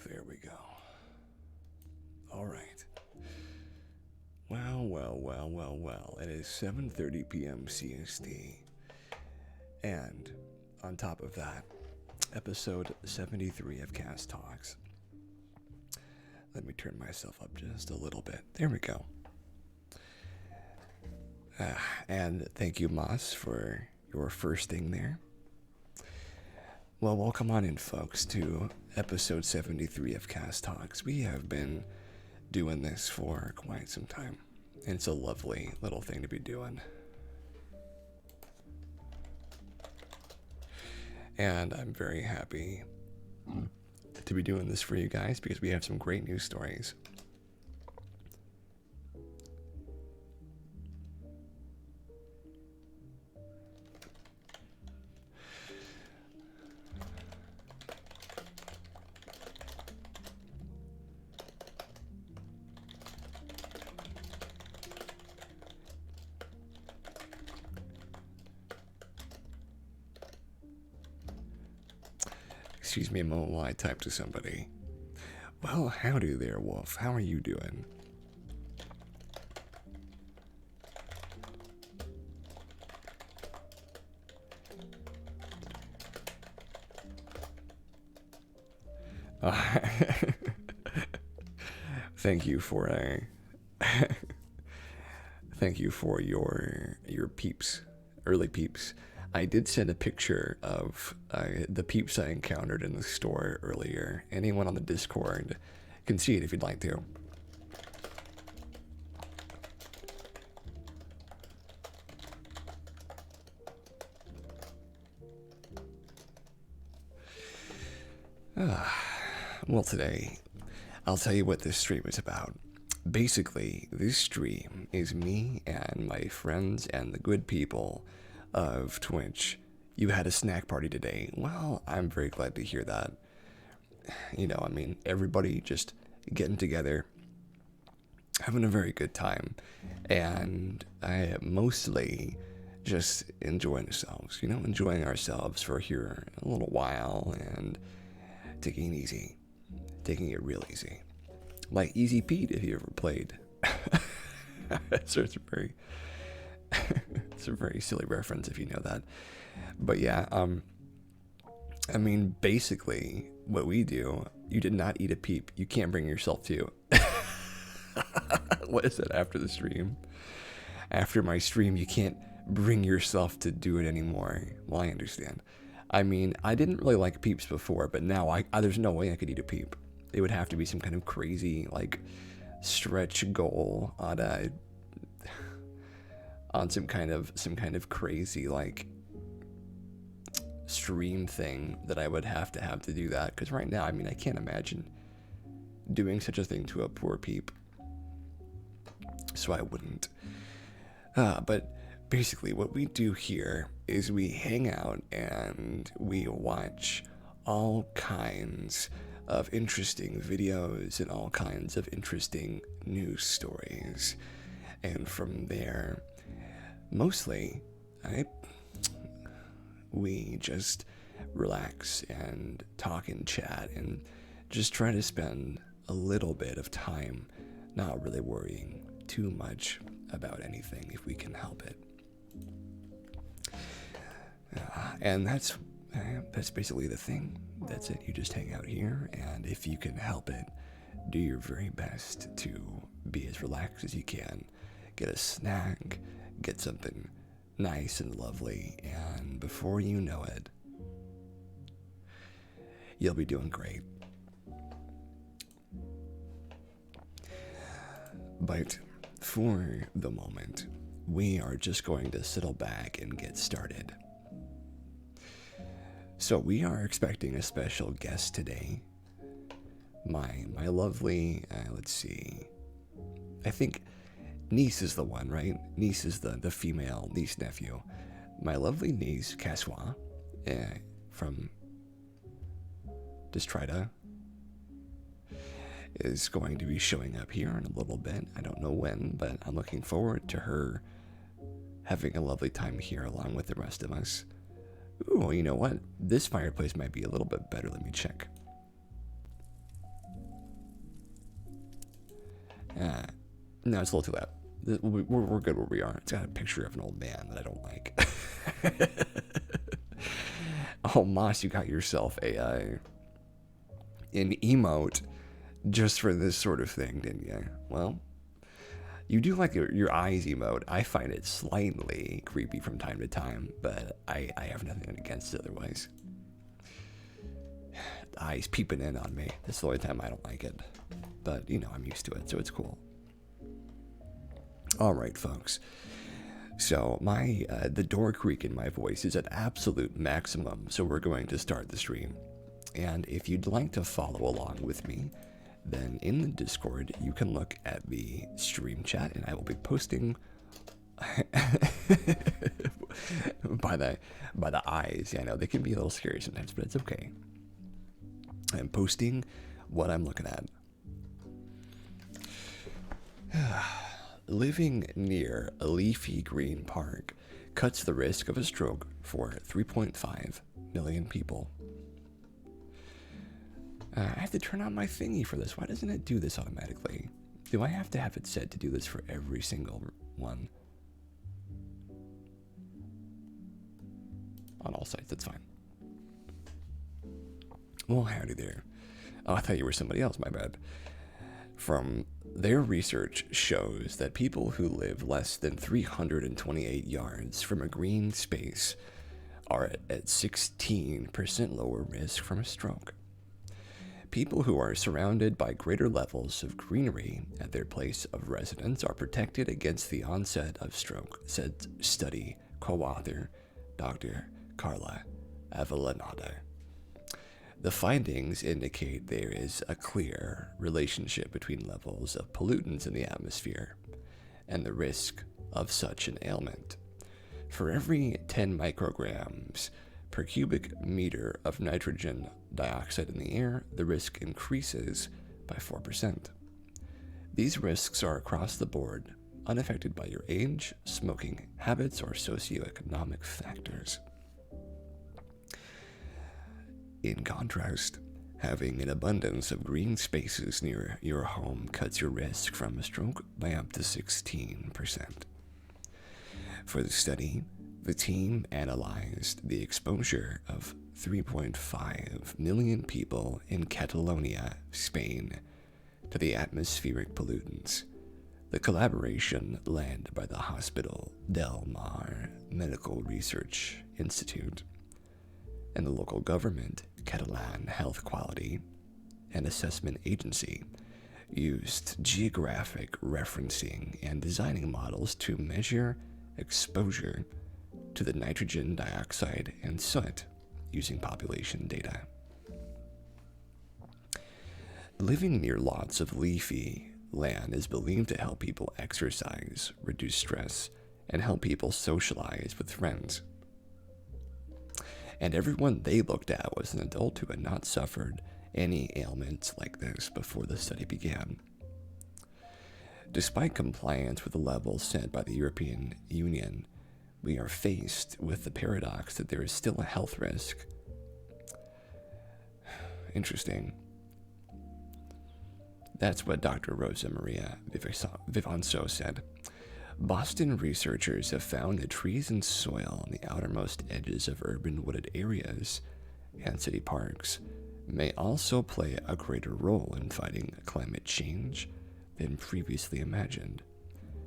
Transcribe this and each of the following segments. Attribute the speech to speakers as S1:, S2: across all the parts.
S1: There we go. All right. Well. It is 7:30 p.m. CST. And on top of that, episode 73 of Cast Talks. Let me turn myself up just a little bit. There we go. And thank you, Moss, for your first thing there. Well, welcome on in, folks, to episode 73 of Cast Talks. We have been doing this for quite some time. And it's a lovely little thing to be doing. And I'm very happy to be doing this for you guys because we have some great news stories. Excuse me a moment while I type to somebody. Well, howdy there, Wolf. How are you doing? Thank you for thank you for your peeps, early peeps. I did send a picture of the peeps I encountered in the store earlier. Anyone on the Discord can see it if you'd like to. Well, today, I'll tell you what this stream is about. Basically, this stream is me and my friends and the good people of Twitch. You had a snack party today. Well, I'm very glad to hear that. You know, I mean, everybody just getting together, having a very good time, and I mostly just enjoying ourselves, you know, enjoying ourselves for here a little while and taking it easy, taking it real easy. Like Easy Pete, if you ever played. So it's a very silly reference if you know that. But yeah, I mean, basically, what we do, you did not eat a peep. You can't bring yourself to. What is that after the stream? After my stream, you can't bring yourself to do it anymore. Well, I understand. I mean, I didn't really like peeps before, but now there's no way I could eat a peep. It would have to be some kind of crazy, like, stretch goal on some kind of crazy, like, stream thing that I would have to do that. Because right now, I mean, I can't imagine doing such a thing to a poor peep. So I wouldn't. But basically, what we do here is we hang out and we watch all kinds of interesting videos and all kinds of interesting news stories. And from there, mostly, we just relax and talk and chat and just try to spend a little bit of time not really worrying too much about anything if we can help it. And that's basically the thing. That's it. You just hang out here, and if you can help it, do your very best to be as relaxed as you can. Get a snack, get something nice and lovely, and before you know it, you'll be doing great. But for the moment, we are just going to settle back and get started. So we are expecting a special guest today. my lovely, let's see, I think niece is the one, right? Niece is the female niece-nephew. My lovely niece, Kaswa, from Destrida, is going to be showing up here in a little bit. I don't know when, but I'm looking forward to her having a lovely time here along with the rest of us. Ooh, you know what? This fireplace might be a little bit better. Let me check. No, it's a little too loud. We're good where we are. It's got a picture of an old man that I don't like. Oh, Moss, you got yourself an emote just for this sort of thing, didn't you? Well, you do like your eyes emote. I find it slightly creepy from time to time, but I have nothing against it otherwise. The eyes peeping in on me. That's the only time I don't like it. But, you know, I'm used to it, so it's cool. All right, folks. So the door creak in my voice is at absolute maximum, so we're going to start the stream. And if you'd like to follow along with me, then in the Discord, you can look at the stream chat, and I will be posting by the eyes. Yeah, I know they can be a little scary sometimes, but it's okay. I'm posting what I'm looking at. Living near a leafy green park cuts the risk of a stroke for 3.5 million people. I have to turn on my thingy for this. Why doesn't it do this automatically? Do I have to have it set to do this for every single one? On all sites, that's fine. Well, howdy there. Oh, I thought you were somebody else, my bad. From their research shows that people who live less than 328 yards from a green space are at 16% lower risk from a stroke. People who are surrounded by greater levels of greenery at their place of residence are protected against the onset of stroke, said study co-author Dr. Carla Avellaneda. The findings indicate there is a clear relationship between levels of pollutants in the atmosphere and the risk of such an ailment. For every 10 micrograms per cubic meter of nitrogen dioxide in the air, the risk increases by 4%. These risks are across the board, unaffected by your age, smoking habits, or socioeconomic factors. In contrast, having an abundance of green spaces near your home cuts your risk from a stroke by up to 16%. For the study, the team analyzed the exposure of 3.5 million people in Catalonia, Spain, to the atmospheric pollutants. The collaboration led by the Hospital del Mar Medical Research Institute and the local government, Catalan Health Quality and Assessment Agency, used geographic referencing and designing models to measure exposure to the nitrogen dioxide and soot using population data. Living near lots of leafy land is believed to help people exercise, reduce stress, and help people socialize with friends. And everyone they looked at was an adult who had not suffered any ailments like this before the study began. Despite compliance with the levels set by the European Union, we are faced with the paradox that there is still a health risk. Interesting. That's what Dr. Rosa Maria Vivanso said. Boston researchers have found that trees and soil on the outermost edges of urban wooded areas and city parks may also play a greater role in fighting climate change than previously imagined.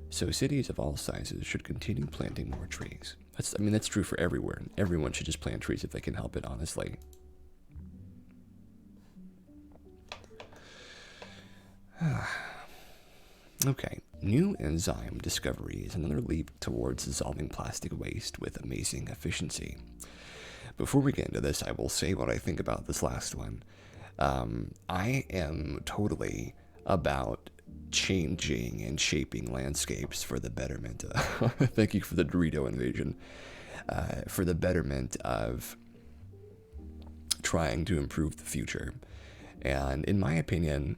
S1: So cities of all sizes should continue planting more trees. That's true for everywhere. Everyone should just plant trees if they can help it, honestly. Okay, new enzyme discovery is another leap towards dissolving plastic waste with amazing efficiency. Before we get into this, I will say what I think about this last one. I am totally about changing and shaping landscapes for the betterment. Thank you for the Dorito invasion. For the betterment of trying to improve the future. And in my opinion,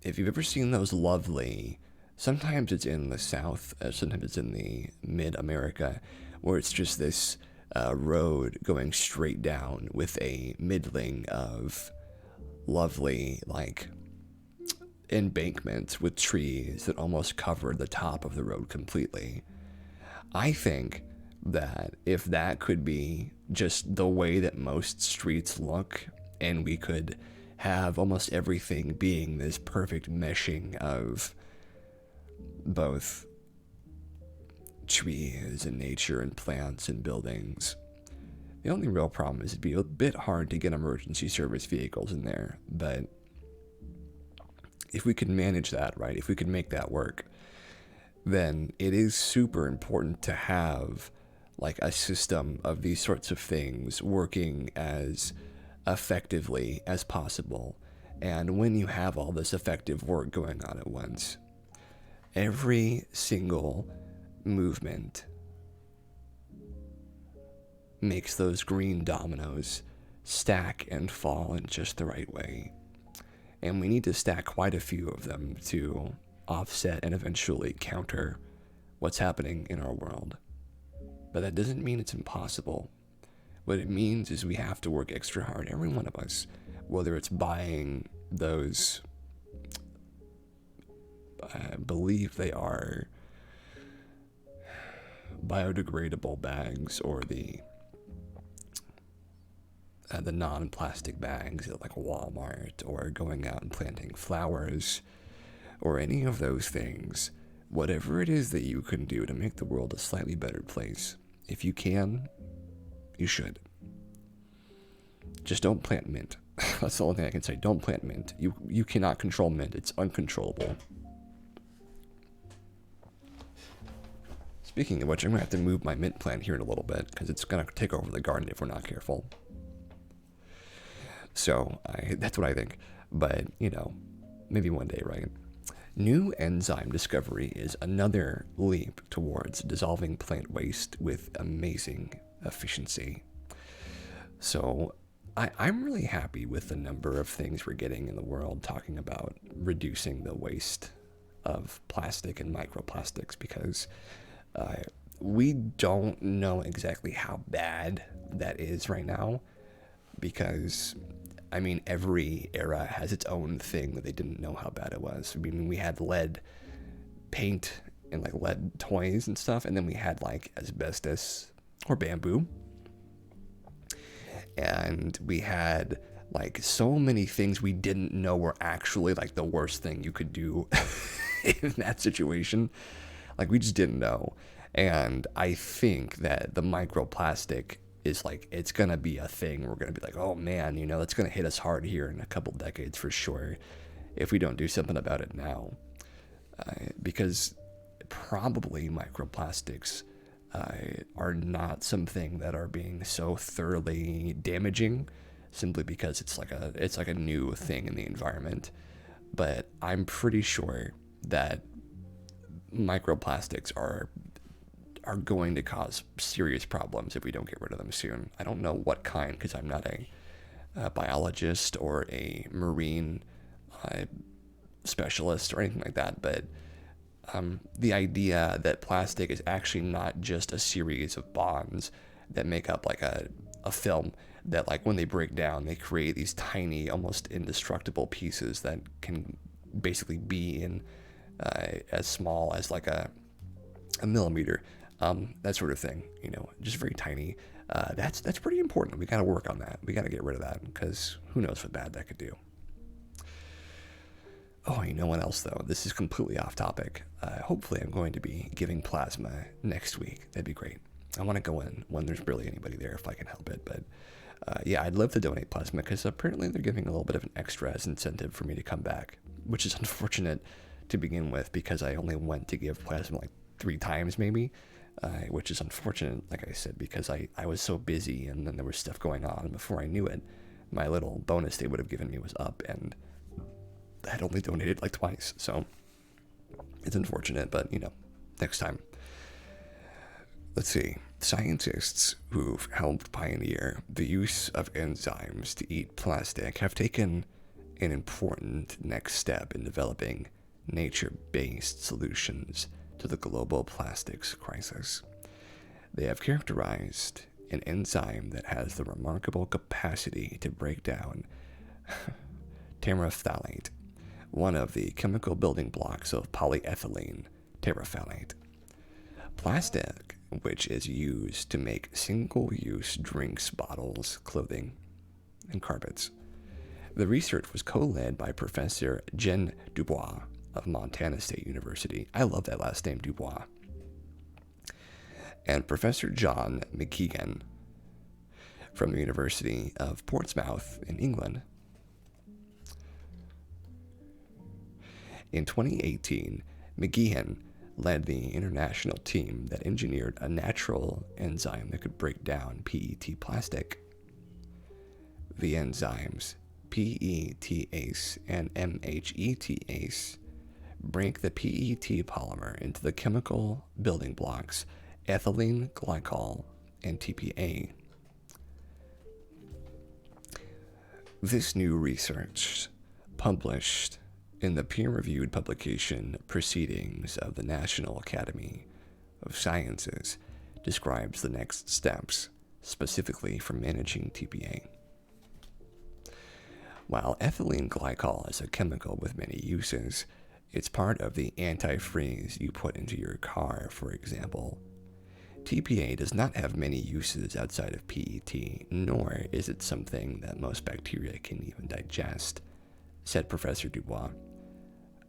S1: if you've ever seen those lovely, sometimes it's in the South, sometimes it's in the mid America, where it's just this road going straight down with a middling of lovely, like, embankments with trees that almost cover the top of the road completely. I think that if that could be just the way that most streets look, and we could have almost everything being this perfect meshing of both trees and nature and plants and buildings. The only real problem is it'd be a bit hard to get emergency service vehicles in there, but if we could manage that, right, if we could make that work, then it is super important to have like a system of these sorts of things working as effectively as possible. And when you have all this effective work going on at once, every single movement makes those green dominoes stack and fall in just the right way. And we need to stack quite a few of them to offset and eventually counter what's happening in our world. But that doesn't mean it's impossible. What it means is we have to work extra hard, every one of us, whether it's buying those, I believe they are biodegradable bags, or the non-plastic bags at like Walmart, or going out and planting flowers, or any of those things. Whatever it is that you can do to make the world a slightly better place, if you can, you should. Just don't plant mint. That's the only thing I can say. Don't plant mint. You cannot control mint. It's uncontrollable. Speaking of which, I'm going to have to move my mint plant here in a little bit, because it's going to take over the garden if we're not careful. So, that's what I think. But, maybe one day, right? New enzyme discovery is another leap towards dissolving plant waste with amazing efficiency. So, I'm really happy with the number of things we're getting in the world talking about reducing the waste of plastic and microplastics, because we don't know exactly how bad that is right now, because every era has its own thing that they didn't know how bad it was. We had lead paint and like lead toys and stuff, and then we had like asbestos or bamboo, and we had like so many things we didn't know were actually like the worst thing you could do in that situation. Like, we just didn't know. And I think that the microplastic is like, it's gonna be a thing. We're gonna be like, oh man, that's gonna hit us hard here in a couple decades for sure, if we don't do something about it now. Because probably microplastics are not something that are being so thoroughly damaging, simply because it's like a new thing in the environment. But I'm pretty sure that microplastics are going to cause serious problems if we don't get rid of them soon. I don't know what kind, because I'm not a biologist or a marine specialist or anything like that, but the idea that plastic is actually not just a series of bonds that make up like a film, that like when they break down, they create these tiny, almost indestructible pieces that can basically be in as small as like a millimeter, that sort of thing, just very tiny. That's pretty important. We got to work on that. We got to get rid of that, because who knows what bad that could do. Oh, you know what else though? This is completely off topic. Hopefully I'm going to be giving plasma next week. That'd be great. I want to go in when there's barely anybody there if I can help it. But yeah, I'd love to donate plasma, because apparently they're giving a little bit of an extra as incentive for me to come back, which is unfortunate to begin with, because I only went to give plasma like 3 times maybe, which is unfortunate, like I said, because I was so busy, and then there was stuff going on, and before I knew it, my little bonus they would have given me was up, and I had only donated like twice, so it's unfortunate, but next time. Let's see. Scientists who've helped pioneer the use of enzymes to eat plastic have taken an important next step in developing nature-based solutions to the global plastics crisis. They have characterized an enzyme that has the remarkable capacity to break down terephthalate, one of the chemical building blocks of polyethylene terephthalate. Plastic, which is used to make single-use drinks bottles, clothing, and carpets. The research was co-led by Professor Jen Dubois of Montana State University. I love that last name, Dubois. And Professor John McKeegan from the University of Portsmouth in England. In 2018, McGeehan led the international team that engineered a natural enzyme that could break down PET plastic. The enzymes PETase and MHETase break the PET polymer into the chemical building blocks ethylene glycol and TPA. This new research, published in the peer-reviewed publication Proceedings of the National Academy of Sciences, describes the next steps, specifically for managing TPA. While ethylene glycol is a chemical with many uses, it's part of the antifreeze you put into your car, for example. TPA does not have many uses outside of PET, nor is it something that most bacteria can even digest, said Professor Dubois.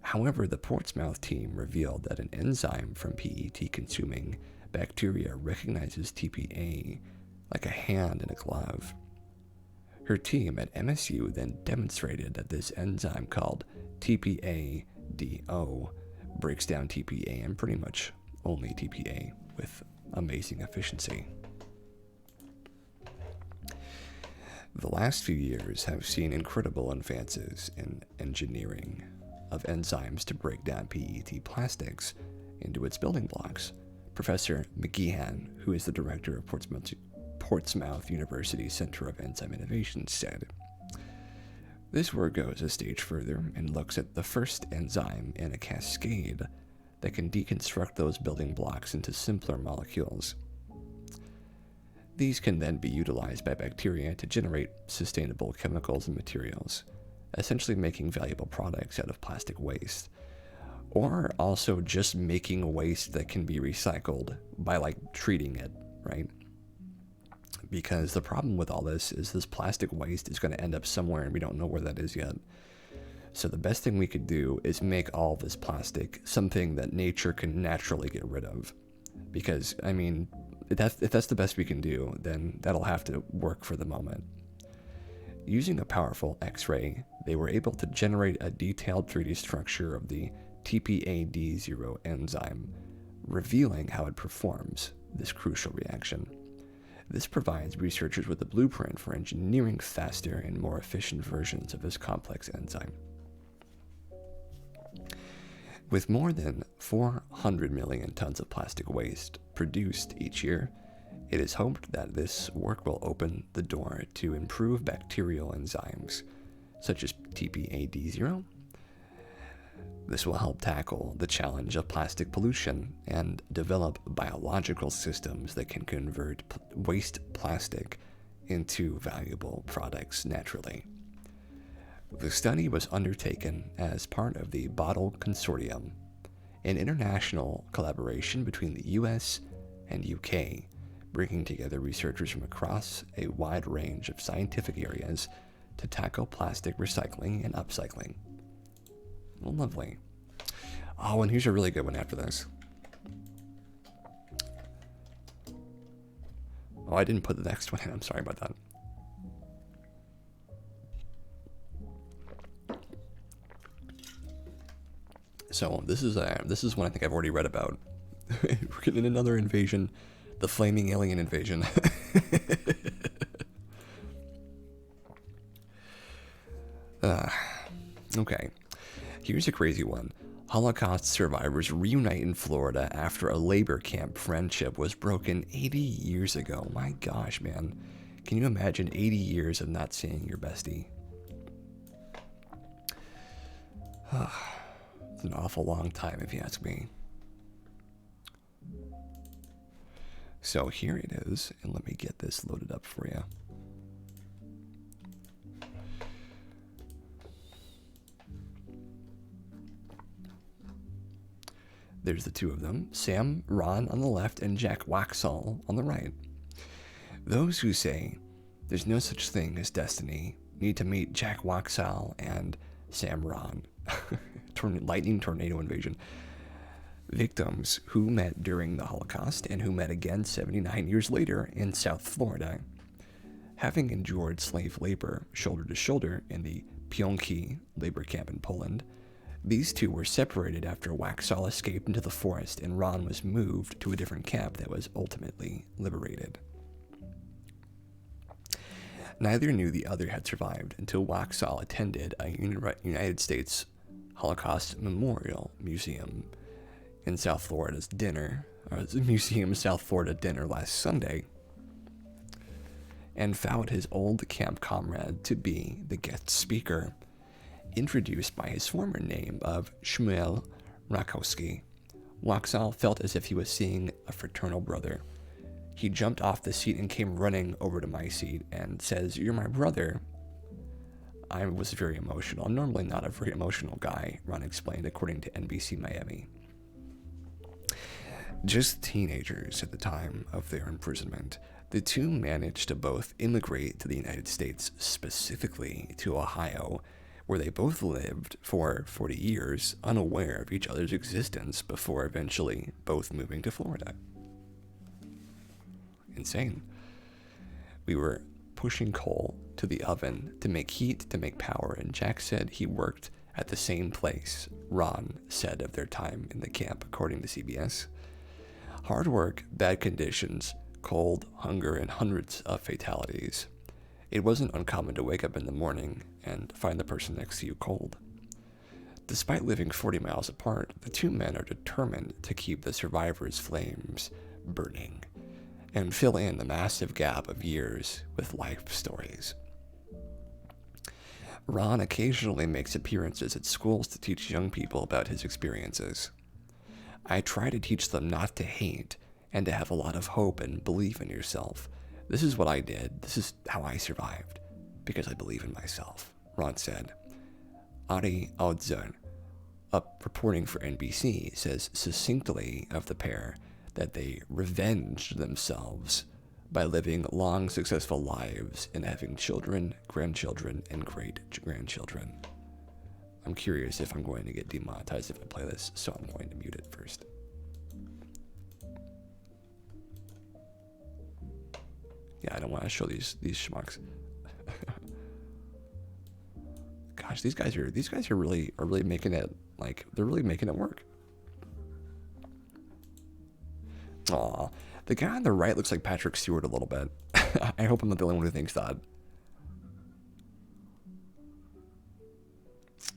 S1: However, the Portsmouth team revealed that an enzyme from PET-consuming bacteria recognizes TPA like a hand in a glove. Her team at MSU then demonstrated that this enzyme called TPA-DO breaks down TPA and pretty much only TPA with amazing efficiency. The last few years have seen incredible advances in engineering of enzymes to break down PET plastics into its building blocks. Professor McGeehan, who is the director of Portsmouth University Center of Enzyme Innovation, said, "This work goes a stage further and looks at the first enzyme in a cascade that can deconstruct those building blocks into simpler molecules. These can then be utilized by bacteria to generate sustainable chemicals and materials, essentially making valuable products out of plastic waste, or also just making waste that can be recycled by treating it, right? Because the problem with all this is this plastic waste is going to end up somewhere and we don't know where that is yet. So the best thing we could do is make all this plastic something that nature can naturally get rid of. Because, if that's the best we can do, then that'll have to work for the moment." Using a powerful X-ray, they were able to generate a detailed 3D structure of the TPA-D0 enzyme, revealing how it performs this crucial reaction. This provides researchers with a blueprint for engineering faster and more efficient versions of this complex enzyme. With more than 400 million tons of plastic waste produced each year, it is hoped that this work will open the door to improve bacterial enzymes, such as TPA-D0. This will help tackle the challenge of plastic pollution and develop biological systems that can convert waste plastic into valuable products naturally. The study was undertaken as part of the Bottle Consortium, an international collaboration between the US and UK, bringing together researchers from across a wide range of scientific areas to tackle plastic recycling and upcycling. Well, lovely. Oh, and here's a really good one after this. Oh, I didn't put the next one in. I'm sorry about that. So this is one I think I've already read about. We're getting another invasion, the flaming alien invasion. Okay, here's a crazy one. Holocaust survivors reunite in Florida after a labor camp friendship was broken 80 years ago. My gosh, man. Can you imagine 80 years of not seeing your bestie? It's an awful long time, if you ask me. So here it is, and let me get this loaded up for you. There's the two of them, Sam Ron on the left and Jack Waxall on the right. Those who say there's no such thing as destiny need to meet Jack Waxall and Sam Ron. Lightning tornado invasion. Victims who met during the Holocaust and who met again 79 years later in South Florida. Having endured slave labor shoulder to shoulder in the Pionki labor camp in Poland, these two were separated after Waxall escaped into the forest and Ron was moved to a different camp that was ultimately liberated. Neither knew the other had survived until Waxall attended a United States Holocaust Memorial Museum in South Florida's South Florida dinner last Sunday, and found his old camp comrade to be the guest speaker, introduced by his former name of Shmuel Rakowski. Waxall felt as if he was seeing a fraternal brother. He jumped off the seat and came running over to my seat and says, "You're my brother." I was very emotional. I'm normally not a very emotional guy, Ron explained, according to NBC Miami. Just teenagers at the time of their imprisonment, the two managed to both immigrate to the United States, specifically to Ohio, where they both lived for 40 years, unaware of each other's existence before eventually both moving to Florida. Insane. We were pushing coal to the oven to make heat, to make power, and Jack said he worked at the same place, Ron said of their time in the camp, according to CBS. Hard work, bad conditions, cold, hunger, and hundreds of fatalities. It wasn't uncommon to wake up in the morning and find the person next to you cold. Despite living 40 miles apart, the two men are determined to keep the survivors' flames burning and fill in the massive gap of years with life stories. Ron occasionally makes appearances at schools to teach young people about his experiences. I try to teach them not to hate and to have a lot of hope and believe in yourself. This is what I did. This is how I survived, because I believe in myself, Ron said. Ari Audzon, reporting for NBC, says succinctly of the pair that they revenged themselves by living long, successful lives and having children, grandchildren, and great-grandchildren. I'm curious if I'm going to get demonetized if I play this, so I'm going to mute it first. Yeah, I don't want to show these schmucks. Gosh, these guys are really making it, like, they're really making it work. Aw, the guy on the right looks like Patrick Stewart a little bit. I hope I'm not the only one who thinks that.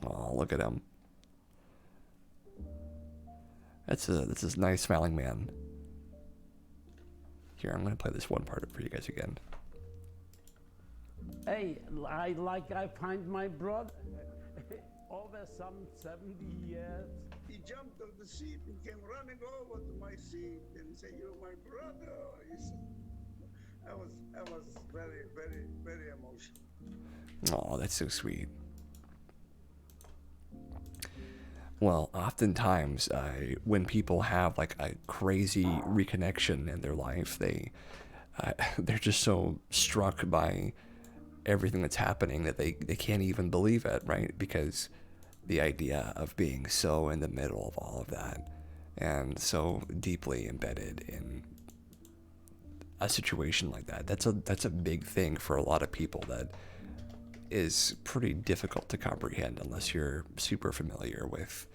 S1: Oh, look at him. That's a nice smiling man. Here, I'm gonna play this one part for you guys again.
S2: Hey, I find my brother over some 70 years.
S3: He jumped off the seat and came running over to my seat and he said, "You're my brother." He said, I was very, very, very emotional.
S1: Oh, that's so sweet. Well, oftentimes, when people have like a crazy reconnection in their life, they're just so struck by everything that's happening that they can't even believe it, right? Because the idea of being so in the middle of all of that and so deeply embedded in a situation like that, that's a big thing for a lot of people that is pretty difficult to comprehend unless you're super familiar with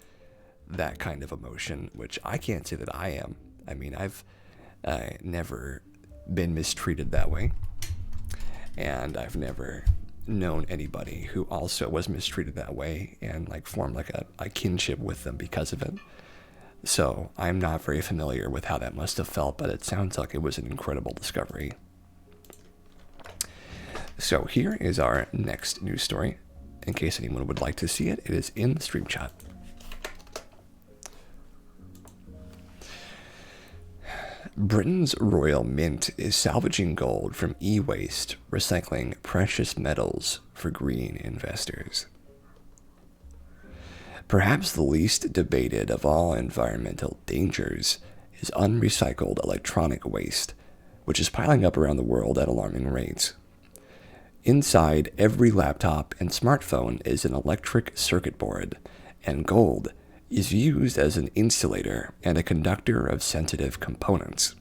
S1: that kind of emotion, which I can't say that I am. I mean, I've never been mistreated that way, and I've never known anybody who also was mistreated that way and like formed like a kinship with them because of it. So I'm not very familiar with how that must have felt, but it sounds like it was an incredible discovery. So here is our next news story. In case anyone would like to see it, it is in the stream chat. Britain's Royal Mint is salvaging gold from e-waste, recycling precious metals for green investors. Perhaps the least debated of all environmental dangers is unrecycled electronic waste, which is piling up around the world at alarming rates. Inside every laptop and smartphone is an electric circuit board, and gold is used as an insulator and a conductor of sensitive components.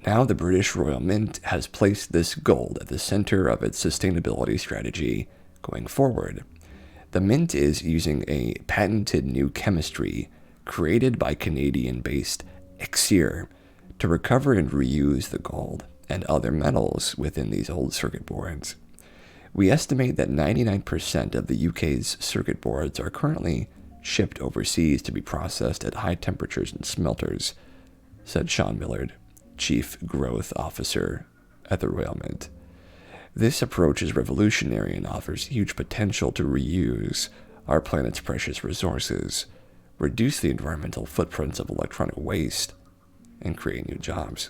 S1: Now the British Royal Mint has placed this gold at the center of its sustainability strategy going forward. The Mint is using a patented new chemistry created by Canadian-based Exir to recover and reuse the gold and other metals within these old circuit boards. We estimate that 99% of the UK's circuit boards are currently shipped overseas to be processed at high temperatures in smelters, said Sean Millard, Chief Growth Officer at the Royal Mint. This approach is revolutionary and offers huge potential to reuse our planet's precious resources, reduce the environmental footprints of electronic waste, and create new jobs.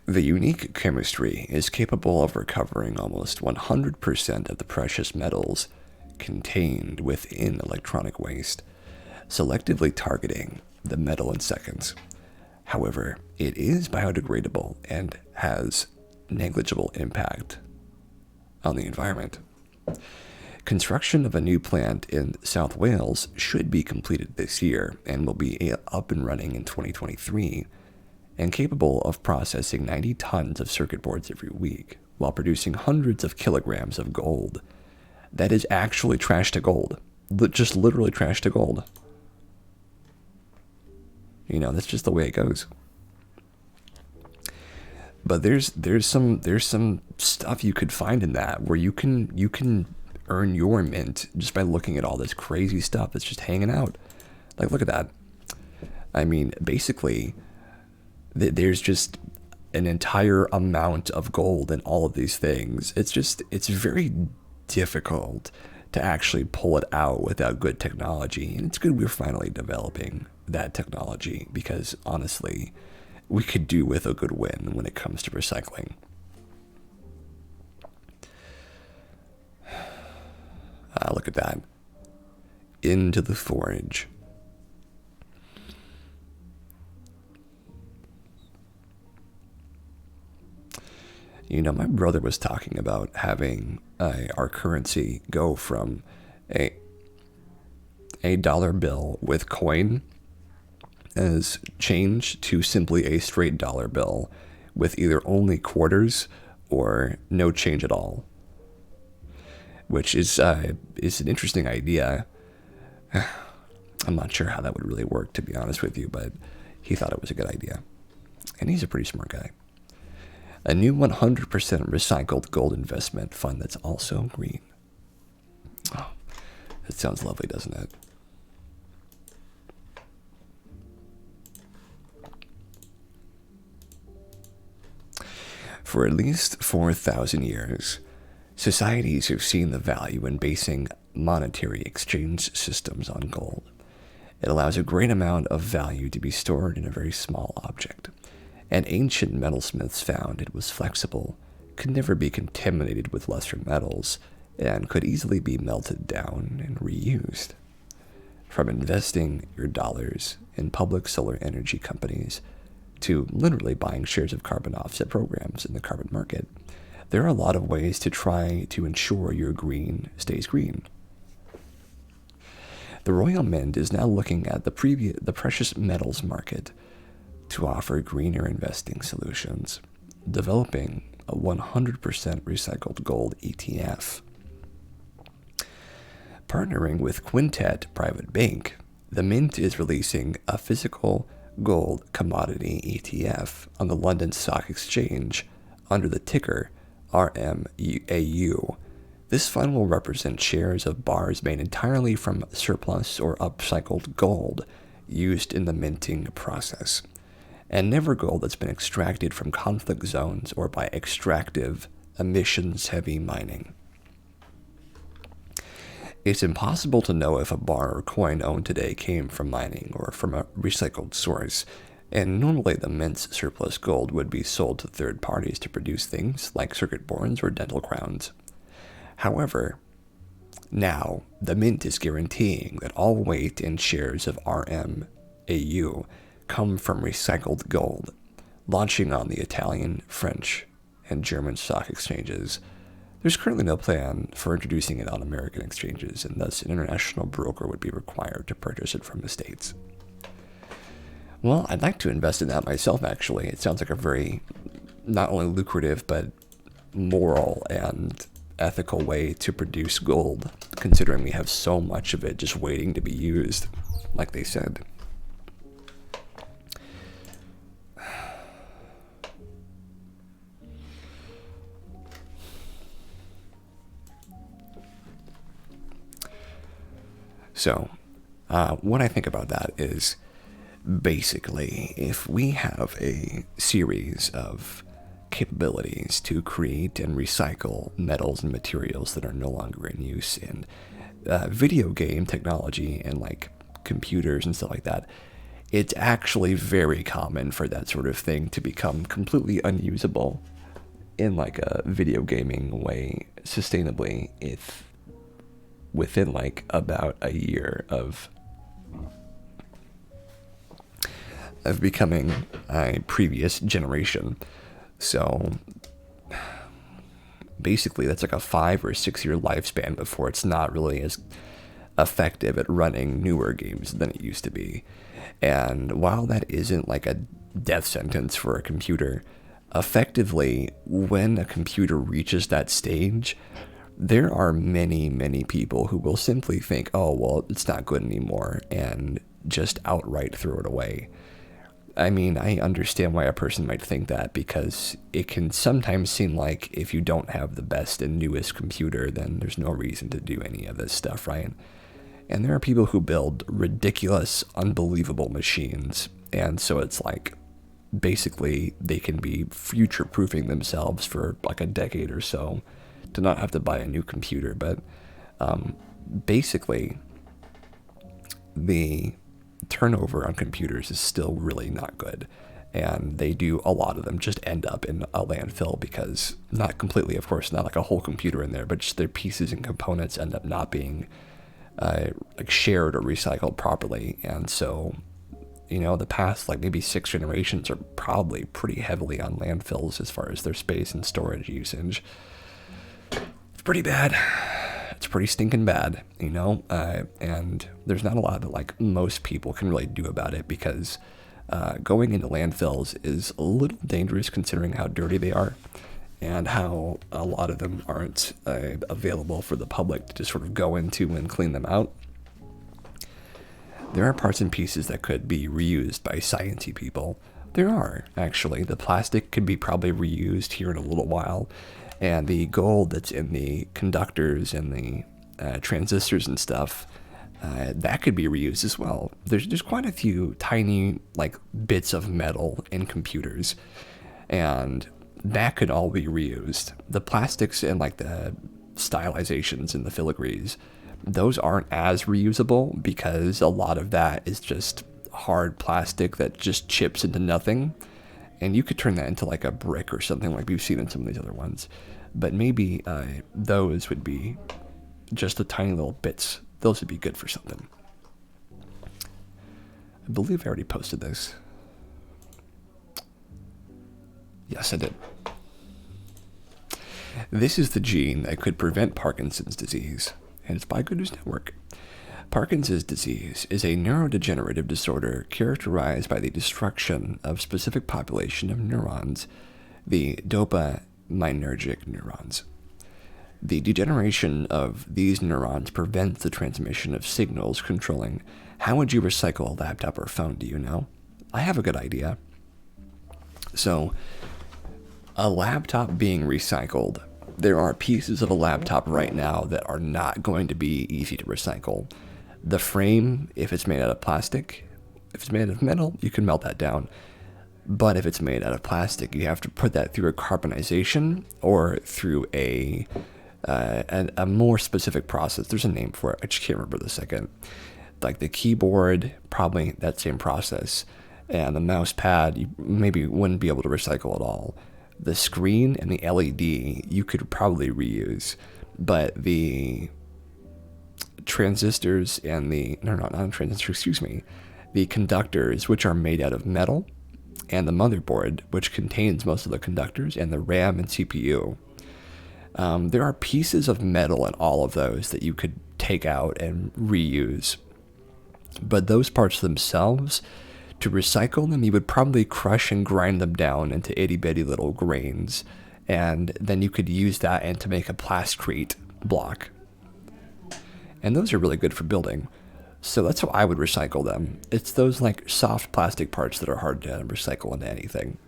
S1: The unique chemistry is capable of recovering almost 100% of the precious metals contained within electronic waste, selectively targeting the metal in seconds. However, it is biodegradable and has negligible impact on the environment. Construction of a new plant in South Wales should be completed this year and will be up and running in 2023 and capable of processing 90 tons of circuit boards every week while producing hundreds of kilograms of gold. That is actually trash to gold. Just literally trash to gold. You know, that's just the way it goes. But there's some stuff you could find in that where you can earn your mint just by looking at all this crazy stuff that's just hanging out. Like, look at that. I mean, basically, there's just an entire amount of gold in all of these things. It's very difficult to actually pull it out without good technology. And it's good we're finally developing that technology because, honestly, we could do with a good win when it comes to recycling. Look at that. Into the forage. You know, my brother was talking about having our currency go from a dollar bill with coin as change to simply a straight dollar bill with either only quarters or no change at all, which is an interesting idea. I'm not sure how that would really work, to be honest with you, but he thought it was a good idea, and he's a pretty smart guy. A new 100% recycled gold investment fund that's also green. Oh, that sounds lovely, doesn't it? For at least 4,000 years, societies have seen the value in basing monetary exchange systems on gold. It allows a great amount of value to be stored in a very small object. And ancient metalsmiths found it was flexible, could never be contaminated with lesser metals, and could easily be melted down and reused. From investing your dollars in public solar energy companies to literally buying shares of carbon offset programs in the carbon market, there are a lot of ways to try to ensure your green stays green. The Royal Mint is now looking at the precious metals market to offer greener investing solutions, developing a 100% recycled gold ETF. Partnering with Quintet Private Bank, the Mint is releasing a physical gold commodity ETF on the London Stock Exchange under the ticker RMAU. This fund will represent shares of bars made entirely from surplus or upcycled gold used in the minting process, and never gold that's been extracted from conflict zones or by extractive, emissions-heavy mining. It's impossible to know if a bar or coin owned today came from mining or from a recycled source, and normally the mint's surplus gold would be sold to third parties to produce things like circuit boards or dental crowns. However, now the mint is guaranteeing that all weight in shares of RMAU come from recycled gold, launching on the Italian, French, and German stock exchanges. There's currently no plan for introducing it on American exchanges, and thus an international broker would be required to purchase it from the States. Well, I'd like to invest in that myself, actually. It sounds like a very, not only lucrative, but moral and ethical way to produce gold, considering we have so much of it just waiting to be used, like they said. So, what I think about that is basically if we have a series of capabilities to create and recycle metals and materials that are no longer in use in video game technology and like computers and stuff like that, it's actually very common for that sort of thing to become completely unusable in like a video gaming way sustainably if within like about a year of becoming a previous generation. So basically that's like a 5 or 6 year lifespan before it's not really as effective at running newer games than it used to be. And while that isn't like a death sentence for a computer, effectively when a computer reaches that stage, there are many, many people who will simply think, oh, well, it's not good anymore, and just outright throw it away. I mean, I understand why a person might think that, because it can sometimes seem like if you don't have the best and newest computer, then there's no reason to do any of this stuff, right? And there are people who build ridiculous, unbelievable machines, and so it's like, basically, they can be future-proofing themselves for like a decade or so to not have to buy a new computer. But basically, the turnover on computers is still really not good, and they do, a lot of them just end up in a landfill because, not completely, of course, not like a whole computer in there, but just their pieces and components end up not being like shared or recycled properly. And so, you know, the past like maybe 6 generations are probably pretty heavily on landfills as far as their space and storage usage. It's pretty bad. It's pretty stinking bad, you know, and there's not a lot that like most people can really do about it, because going into landfills is a little dangerous considering how dirty they are and how a lot of them aren't available for the public to just sort of go into and clean them out. There are parts and pieces that could be reused by sciencey people. There are, actually. The plastic could be probably reused here in a little while, and the gold that's in the conductors and the transistors and stuff, that could be reused as well. There's quite a few tiny like bits of metal in computers, and that could all be reused. The plastics and like the stylizations and the filigrees, those aren't as reusable because a lot of that is just hard plastic that just chips into nothing. And you could turn that into like a brick or something like we've seen in some of these other ones. But maybe those would be just the tiny little bits. Those would be good for something. I believe I already posted this. Yes, I did. This is the gene that could prevent Parkinson's disease, and it's by Good News Network. Parkinson's disease is a neurodegenerative disorder characterized by the destruction of specific population of neurons, the dopaminergic neurons. The degeneration of these neurons prevents the transmission of signals controlling how would you recycle a laptop or phone, do you know? I have a good idea. So, a laptop being recycled, there are pieces of a laptop right now that are not going to be easy to recycle. The frame, if it's made out of plastic, if it's made out of metal, you can melt that down. But if it's made out of plastic, you have to put that through a carbonization or through a more specific process. There's a name for it. I just can't remember the second. Like the keyboard, probably that same process. And the mouse pad, you maybe wouldn't be able to recycle at all. The screen and the LED, you could probably reuse. But the transistors and the, not transistors, excuse me, the conductors, which are made out of metal, and the motherboard, which contains most of the conductors, and the RAM and CPU. There are pieces of metal in all of those that you could take out and reuse. But those parts themselves, to recycle them, you would probably crush and grind them down into itty-bitty little grains, and then you could use that and to make a plasticrete block. And those are really good for building. So that's how I would recycle them. It's those like soft plastic parts that are hard to recycle into anything.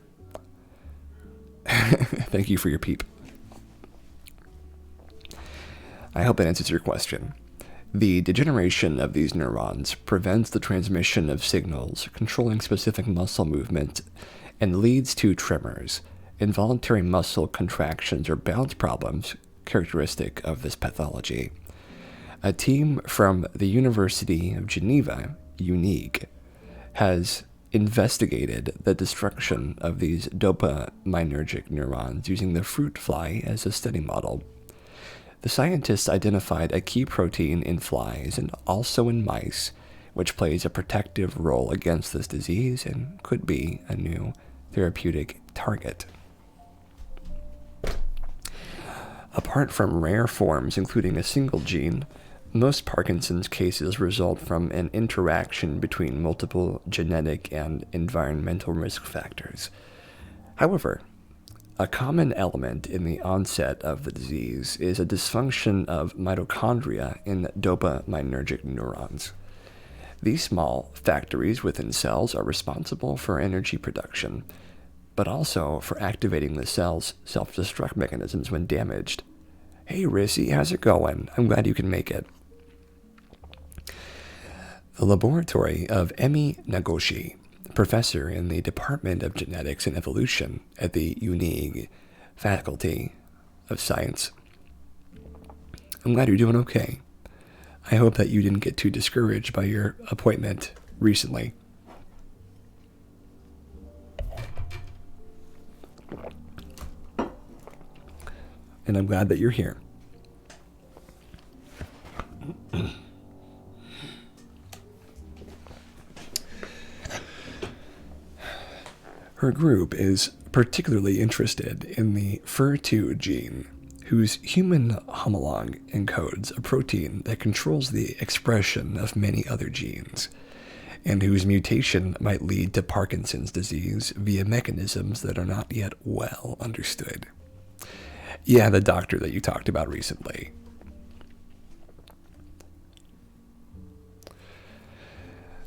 S1: Thank you for your peep. I hope that answers your question. The degeneration of these neurons prevents the transmission of signals controlling specific muscle movement and leads to tremors, involuntary muscle contractions, or balance problems characteristic of this pathology. A team from the University of Geneva, UNIG, has investigated the destruction of these dopaminergic neurons using the fruit fly as a study model. The scientists identified a key protein in flies and also in mice, which plays a protective role against this disease and could be a new therapeutic target. Apart from rare forms, including a single gene, most Parkinson's cases result from an interaction between multiple genetic and environmental risk factors. However, a common element in the onset of the disease is a dysfunction of mitochondria in dopaminergic neurons. These small factories within cells are responsible for energy production, but also for activating the cell's self-destruct mechanisms when damaged. Hey Rissy, how's it going? I'm glad you can make it. The laboratory of Emi Nagoshi, professor in the Department of Genetics and Evolution at the UNIG Faculty of Science. I'm glad you're doing okay. I hope that you didn't get too discouraged by your appointment recently. And I'm glad that you're here. Her group is particularly interested in the FER2 gene, whose human homologue encodes a protein that controls the expression of many other genes, and whose mutation might lead to Parkinson's disease via mechanisms that are not yet well understood. Yeah, the doctor that you talked about recently.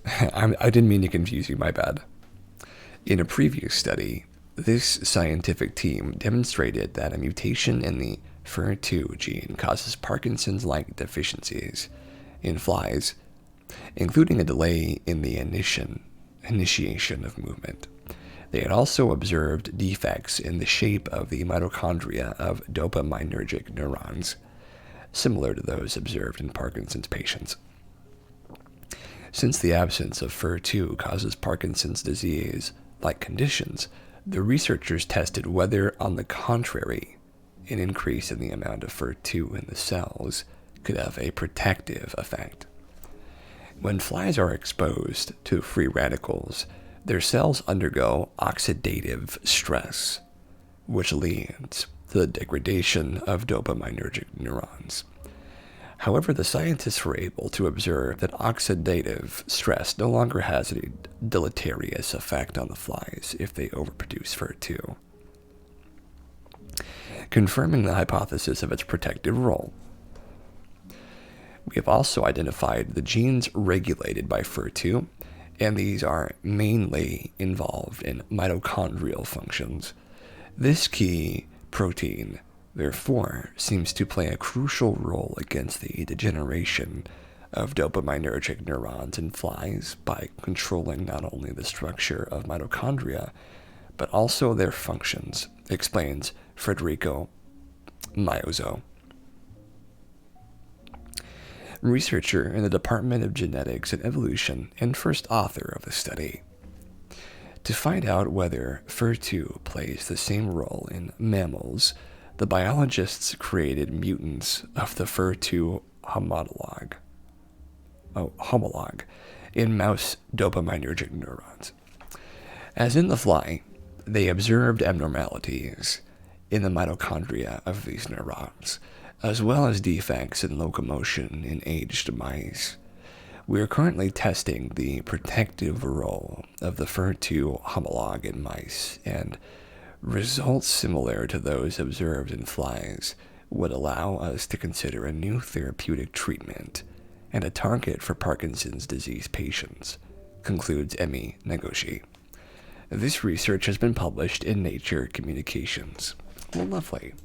S1: I didn't mean to confuse you, my bad. In a previous study, this scientific team demonstrated that a mutation in the FER2 gene causes Parkinson's-like deficiencies in flies, including a delay in the initiation of movement. They had also observed defects in the shape of the mitochondria of dopaminergic neurons, similar to those observed in Parkinson's patients. Since the absence of FER2 causes Parkinson's disease-like conditions, the researchers tested whether, on the contrary, an increase in the amount of FER2 in the cells could have a protective effect. When flies are exposed to free radicals, their cells undergo oxidative stress, which leads to the degradation of dopaminergic neurons. However, the scientists were able to observe that oxidative stress no longer has a deleterious effect on the flies if they overproduce FER2, confirming the hypothesis of its protective role. We have also identified the genes regulated by FER2 and these are mainly involved in mitochondrial functions. This key protein, therefore, seems to play a crucial role against the degeneration of dopaminergic neurons in flies by controlling not only the structure of mitochondria, but also their functions, explains Federico Miozzo, researcher in the Department of Genetics and Evolution and first author of the study. To find out whether FER2 plays the same role in mammals, the biologists created mutants of the FER2 homologue in mouse dopaminergic neurons. As in the fly, they observed abnormalities in the mitochondria of these neurons, as well as defects in locomotion in aged mice. We are currently testing the protective role of the FER2 homologue in mice, and results similar to those observed in flies would allow us to consider a new therapeutic treatment and a target for Parkinson's disease patients, concludes Emi Nagoshi. This research has been published in Nature Communications. Well, lovely.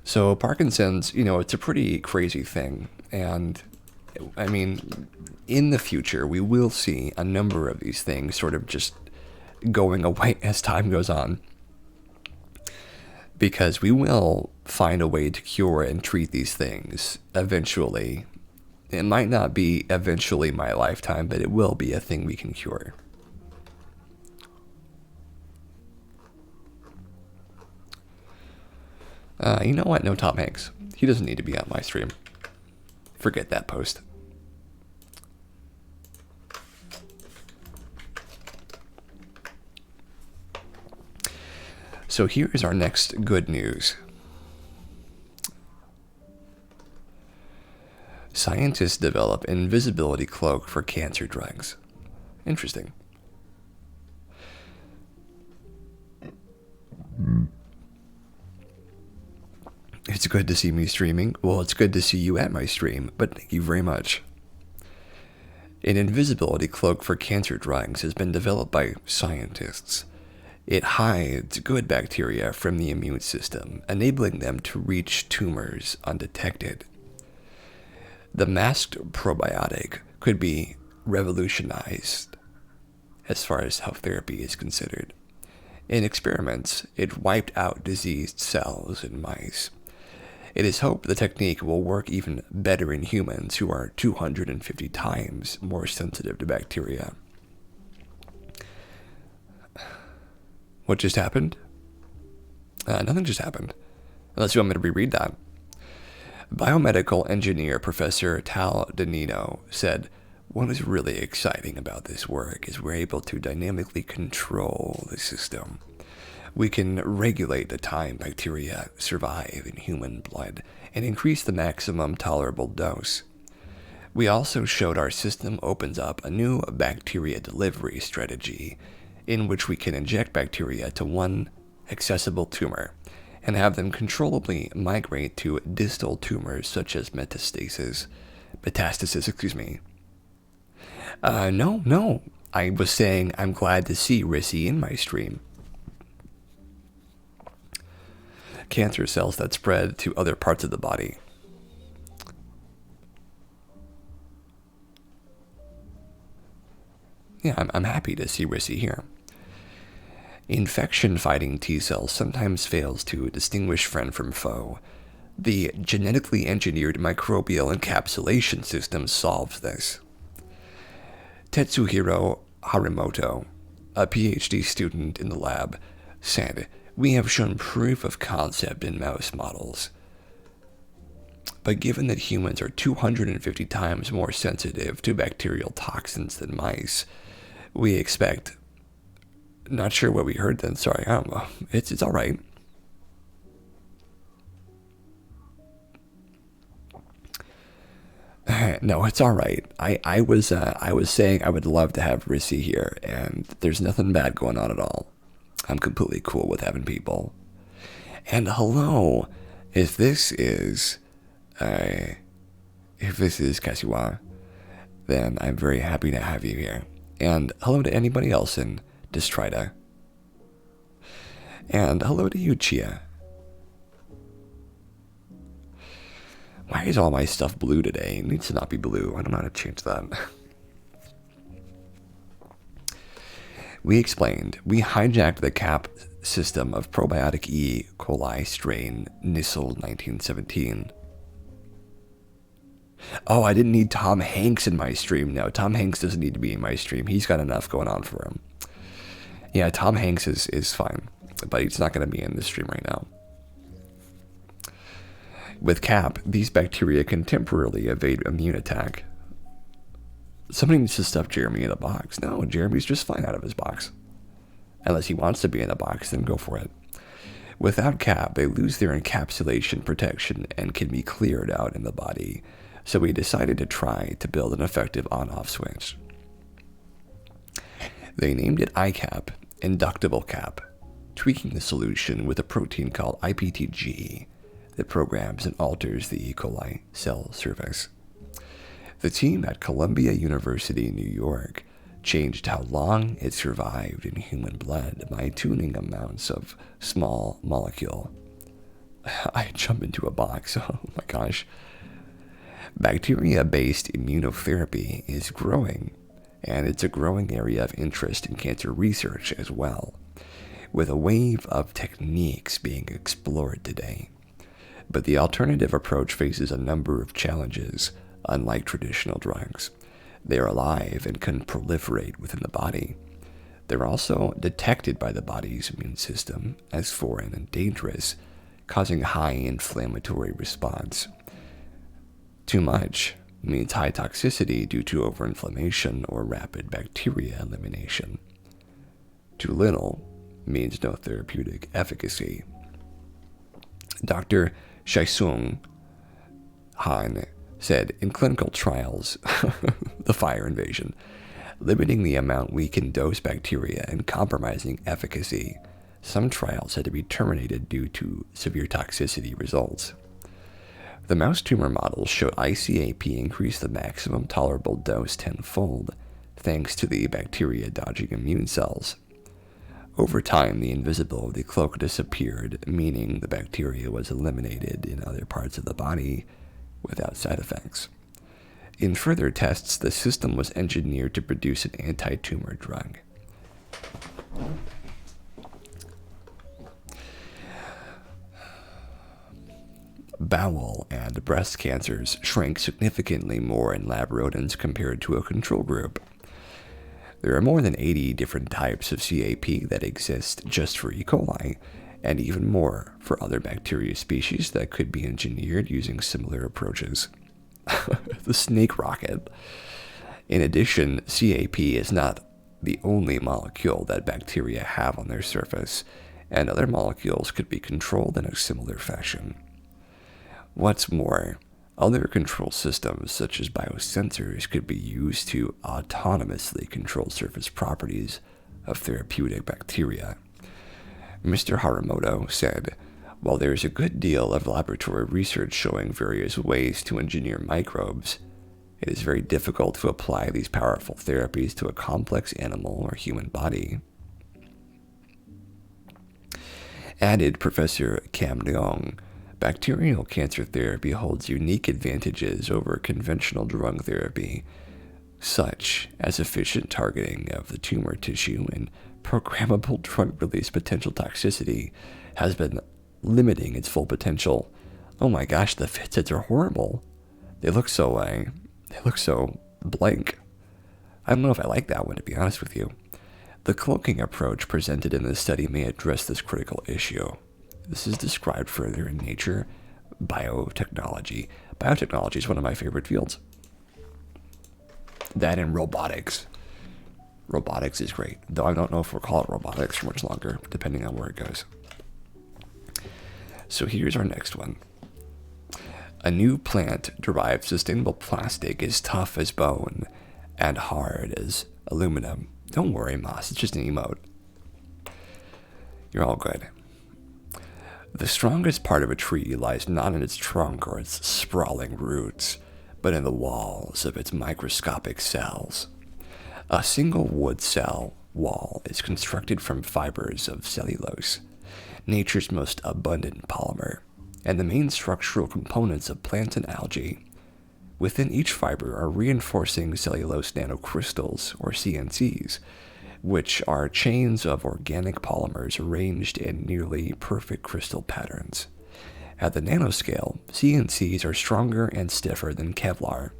S1: So Parkinson's, it's a pretty crazy thing. And, I mean, in the future, we will see a number of these things sort of just going away as time goes on. Because we will find a way to cure and treat these things eventually. It might not be eventually my lifetime, but it will be a thing we can cure. You know what? No Tom Hanks. He doesn't need to be on my stream. Forget that post. So here is our next good news. Scientists develop invisibility cloak for cancer drugs. Interesting. It's good to see me streaming. Well, it's good to see you at my stream, but thank you very much. An invisibility cloak for cancer drugs has been developed by scientists. It hides good bacteria from the immune system, enabling them to reach tumors undetected. The masked probiotic could be revolutionized as far as how therapy is considered. In experiments, it wiped out diseased cells in mice. It is hoped the technique will work even better in humans who are 250 times more sensitive to bacteria. What just happened? Nothing just happened. Unless you want me to reread that. Biomedical engineer Professor Tal Danino said, "What is really exciting about this work is we're able to dynamically control the system. We can regulate the time bacteria survive in human blood and increase the maximum tolerable dose. We also showed our system opens up a new bacteria delivery strategy in which we can inject bacteria to one accessible tumor and have them controllably migrate to distal tumors such as metastasis. No. I was saying I'm glad to see Rissy in my stream. Cancer cells that spread to other parts of the body. Yeah, I'm happy to see Rissy here. Infection-fighting T cells sometimes fails to distinguish friend from foe. The genetically engineered microbial encapsulation system solves this. Tetsuhiro Harimoto, a PhD student in the lab, said, "We have shown proof of concept in mouse models. But given that humans are 250 times more sensitive to bacterial toxins than mice, we expect..." Not sure what we heard then, sorry. I don't know. It's all right. No, it's all right. I was saying I would love to have Rissy here, and there's nothing bad going on at all. I'm completely cool with having people. And hello, if this is Kasiwa, then I'm very happy to have you here. And hello to anybody else in Destrida. And hello to you, Chia. Why is all my stuff blue today? It needs to not be blue. I don't know how to change that. We explained. We hijacked the CAP system of probiotic E. coli strain Nissel 1917. Oh, I didn't need Tom Hanks in my stream. No, Tom Hanks doesn't need to be in my stream. He's got enough going on for him. Yeah, Tom Hanks is fine, but he's not going to be in this stream right now. With CAP, these bacteria can temporarily evade immune attack. Somebody needs to stuff Jeremy in a box. No, Jeremy's just fine out of his box. Unless he wants to be in a box, then go for it. Without CAP, they lose their encapsulation protection and can be cleared out in the body. So we decided to try to build an effective on-off switch. They named it ICAP, Inductible Cap, tweaking the solution with a protein called IPTG that programs and alters the E. coli cell surface. The team at Columbia University, New York, changed how long it survived in human blood by tuning amounts of small molecule. I jump into a box, oh my gosh. Bacteria-based immunotherapy is growing, and it's a growing area of interest in cancer research as well, with a wave of techniques being explored today. But the alternative approach faces a number of challenges. Unlike traditional drugs, they are alive and can proliferate within the body. They're also detected by the body's immune system as foreign and dangerous, causing high inflammatory response. Too much means high toxicity due to overinflammation or rapid bacteria elimination. Too little means no therapeutic efficacy. Dr. Shaisung Han said, in clinical trials, the fire invasion, limiting the amount we can dose bacteria and compromising efficacy, some trials had to be terminated due to severe toxicity results. The mouse tumor models showed ICAP increase the maximum tolerable dose tenfold, thanks to the bacteria dodging immune cells. Over time, the invisibility cloak disappeared, meaning the bacteria was eliminated in other parts of the body without side effects. In further tests, the system was engineered to produce an anti-tumor drug. Bowel and breast cancers shrank significantly more in lab rodents compared to a control group. There are more than 80 different types of CAP that exist just for E. coli, and even more for other bacteria species that could be engineered using similar approaches. The snake rocket. In addition, CAP is not the only molecule that bacteria have on their surface, and other molecules could be controlled in a similar fashion. What's more, other control systems, such as biosensors, could be used to autonomously control surface properties of therapeutic bacteria. Mr. Haramoto said, while there is a good deal of laboratory research showing various ways to engineer microbes, it is very difficult to apply these powerful therapies to a complex animal or human body. Added Professor Cam Leong, bacterial cancer therapy holds unique advantages over conventional drug therapy, such as efficient targeting of the tumor tissue and programmable drug release. Potential toxicity has been limiting its full potential. Oh my gosh, the fitsits are horrible. They look so blank. I don't know if I like that one, to be honest with you. The cloaking approach presented in this study may address this critical issue. This is described further in Nature Biotechnology. Biotechnology is one of my favorite fields. That and robotics. Robotics is great, though I don't know if we'll call it robotics for much longer, depending on where it goes. So here's our next one. A new plant-derived sustainable plastic is tough as bone and hard as aluminum. Don't worry, Moss, it's just an emote. You're all good. The strongest part of a tree lies not in its trunk or its sprawling roots, but in the walls of its microscopic cells. A single wood cell wall is constructed from fibers of cellulose, nature's most abundant polymer, and the main structural components of plants and algae. Within each fiber are reinforcing cellulose nanocrystals, or CNCs, which are chains of organic polymers arranged in nearly perfect crystal patterns. At the nanoscale, CNCs are stronger and stiffer than Kevlar.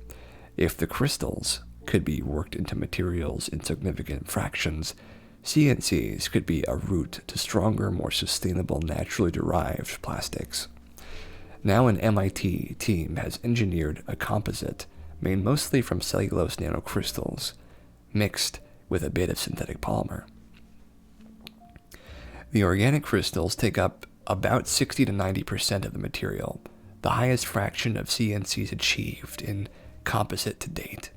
S1: If the crystals could be worked into materials in significant fractions, CNCs could be a route to stronger, more sustainable, naturally derived plastics. Now an MIT team has engineered a composite made mostly from cellulose nanocrystals, mixed with a bit of synthetic polymer. The organic crystals take up about 60 to 90% of the material, the highest fraction of CNCs achieved in composite to date.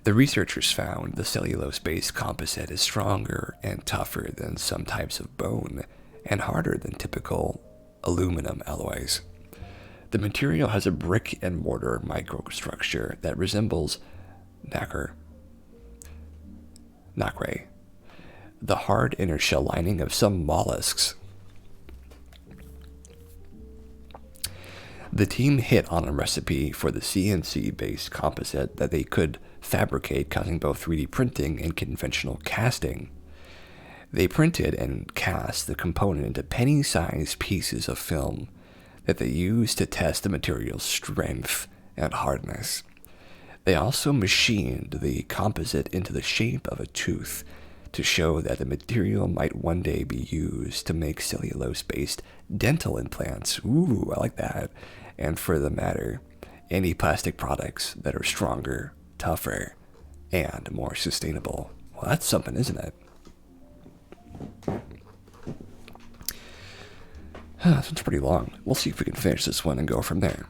S1: The researchers found the cellulose-based composite is stronger and tougher than some types of bone and harder than typical aluminum alloys. The material has a brick and mortar microstructure that resembles nacre, the hard inner shell lining of some mollusks. The team hit on a recipe for the CNC-based composite that they could fabricate using both 3D printing and conventional casting. They printed and cast the component into penny-sized pieces of film that they used to test the material's strength and hardness. They also machined the composite into the shape of a tooth to show that the material might one day be used to make cellulose-based dental implants. Ooh, I like that. And for the matter, any plastic products that are stronger, tougher, and more sustainable. Well, that's something, isn't it? This one's pretty long. We'll see if we can finish this one and go from there.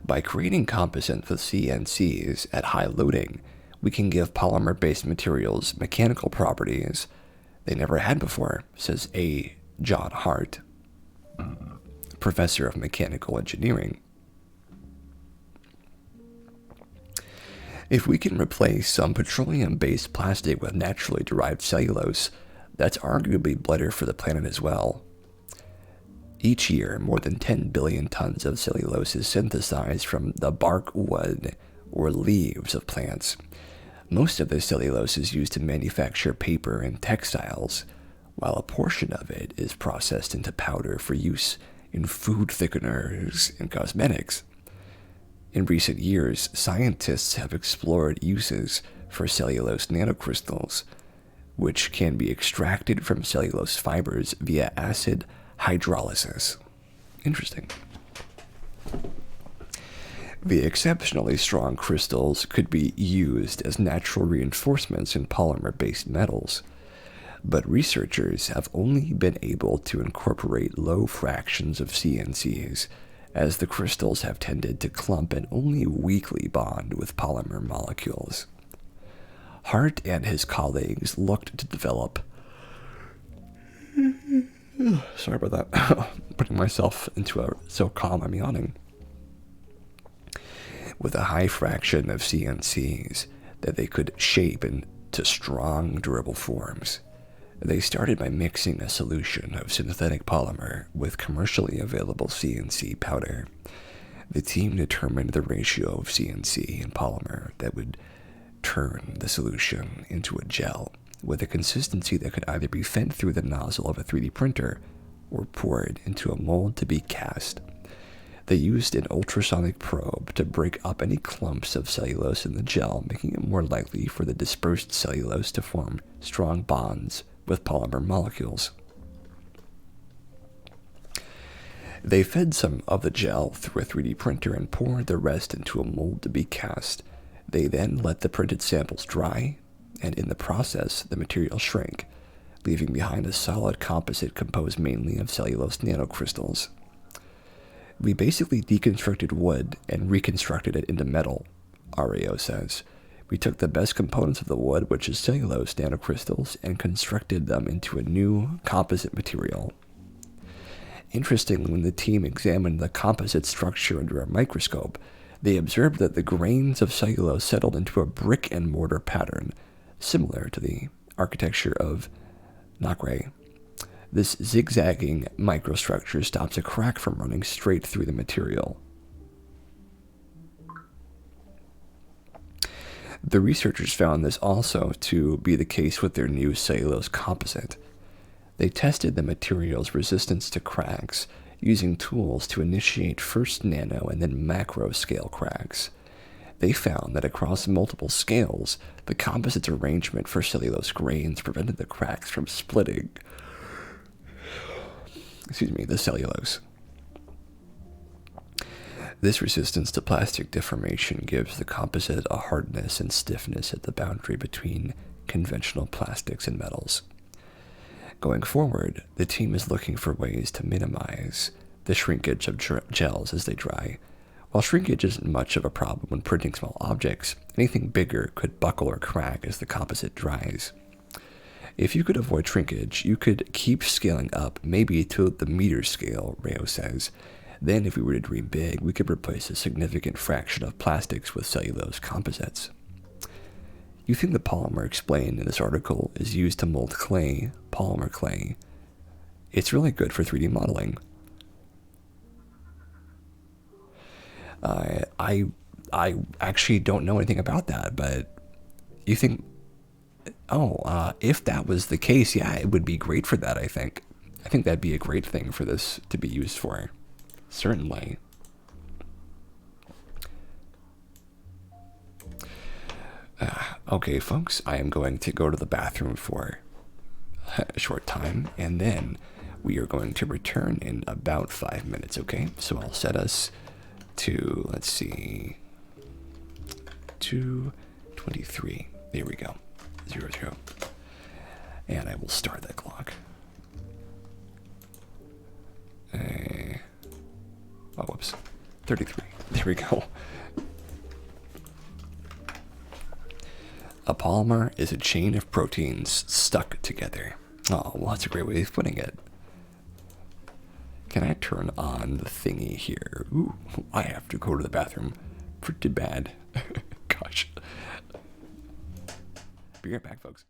S1: By creating composite for CNCs at high loading, we can give polymer-based materials mechanical properties they never had before, says A. John Hart, professor of mechanical engineering. If we can replace some petroleum-based plastic with naturally derived cellulose, that's arguably better for the planet as well. Each year, more than 10 billion tons of cellulose is synthesized from the bark, wood, or leaves of plants. Most of this cellulose is used to manufacture paper and textiles, while a portion of it is processed into powder for use in food thickeners and cosmetics. In recent years, scientists have explored uses for cellulose nanocrystals, which can be extracted from cellulose fibers via acid hydrolysis. Interesting. The exceptionally strong crystals could be used as natural reinforcements in polymer-based metals, but researchers have only been able to incorporate low fractions of CNCs, as the crystals have tended to clump and only weakly bond with polymer molecules. Hart and his colleagues looked to develop sorry about that. Putting myself into a so calm I'm yawning. With a high fraction of CNCs that they could shape into strong, durable forms. They started by mixing a solution of synthetic polymer with commercially available CNC powder. The team determined the ratio of CNC and polymer that would turn the solution into a gel with a consistency that could either be fed through the nozzle of a 3D printer or poured into a mold to be cast. They used an ultrasonic probe to break up any clumps of cellulose in the gel, making it more likely for the dispersed cellulose to form strong bonds with polymer molecules. They fed some of the gel through a 3D printer and poured the rest into a mold to be cast. They then let the printed samples dry, and in the process, the material shrank, leaving behind a solid composite composed mainly of cellulose nanocrystals. We basically deconstructed wood and reconstructed it into metal, Ario says. We took the best components of the wood, which is cellulose nanocrystals, and constructed them into a new composite material. Interestingly, when the team examined the composite structure under a microscope, they observed that the grains of cellulose settled into a brick and mortar pattern, similar to the architecture of nacre. This zigzagging microstructure stops a crack from running straight through the material. The researchers found this also to be the case with their new cellulose composite. They tested the material's resistance to cracks using tools to initiate first nano and then macro scale cracks. They found that across multiple scales, the composite's arrangement for cellulose grains prevented the cracks from splitting the cellulose. This resistance to plastic deformation gives the composite a hardness and stiffness at the boundary between conventional plastics and metals. Going forward, the team is looking for ways to minimize the shrinkage of gels as they dry. While shrinkage isn't much of a problem when printing small objects, anything bigger could buckle or crack as the composite dries. If you could avoid shrinkage, you could keep scaling up, maybe to the meter scale, Rayo says. Then, if we were to dream big, we could replace a significant fraction of plastics with cellulose composites. You think the polymer explained in this article is used to mold clay, polymer clay. It's really good for 3D modeling. I actually don't know anything about that, but you think, if that was the case, yeah, it would be great for that, I think. I think that'd be a great thing for this to be used for. Certainly. Okay, folks, I am going to go to the bathroom for a short time, and then we are going to return in about 5 minutes, okay? So I'll set us to, let's see, 2:23. There we go. 00. And I will start that clock. Whoops. 33. There we go. A polymer is a chain of proteins stuck together. Oh, well, that's a great way of putting it. Can I turn on the thingy here? Ooh, I have to go to the bathroom. Pretty bad. Gosh. Be right back, folks.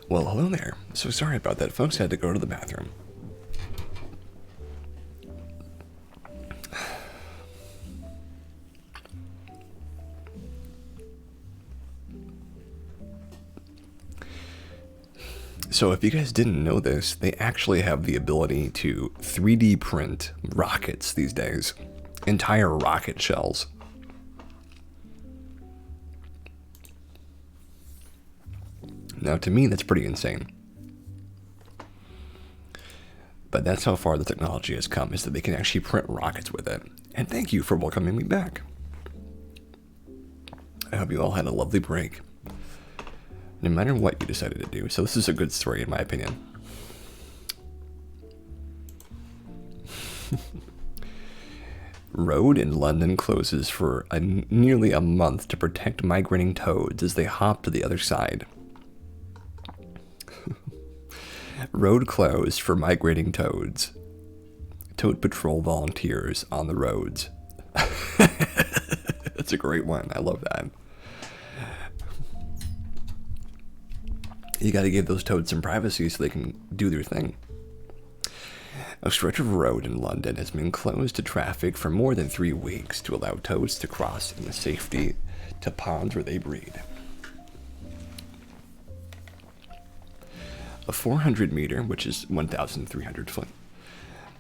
S1: Well, hello there. So sorry about that, folks. Had to go to the bathroom. So if you guys didn't know this, they actually have the ability to 3D print rockets these days. Entire rocket shells. Now, to me, that's pretty insane. But that's how far the technology has come, is that they can actually print rockets with it. And thank you for welcoming me back. I hope you all had a lovely break, no matter what you decided to do. So this is a good story, in my opinion. Road in London closes for nearly a month to protect migrating toads as they hop to the other side. Road closed for migrating toads. Toad Patrol volunteers on the roads. That's a great one. I love that. You got to give those toads some privacy so they can do their thing. A stretch of road in London has been closed to traffic for more than 3 weeks to allow toads to cross in safety to ponds where they breed. A 400-meter, which is 1,300 foot,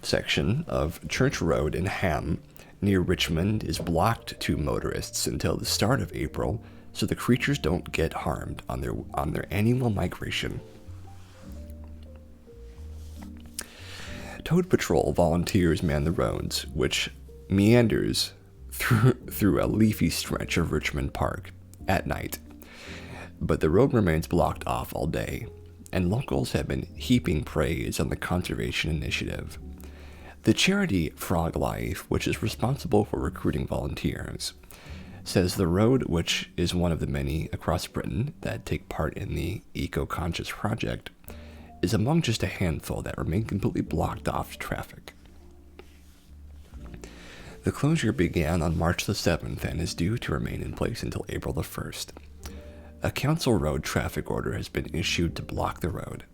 S1: section of Church Road in Ham, near Richmond, is blocked to motorists until the start of April, so the creatures don't get harmed on their annual migration. Toad Patrol volunteers man the roads, which meanders through a leafy stretch of Richmond Park at night. But the road remains blocked off all day, and locals have been heaping praise on the conservation initiative. The charity Frog Life, which is responsible for recruiting volunteers, says the road, which is one of the many across Britain that take part in the Eco-Conscious project, is among just a handful that remain completely blocked off to traffic. The closure began on March the 7th and is due to remain in place until April the 1st. A council road traffic order has been issued to block the road.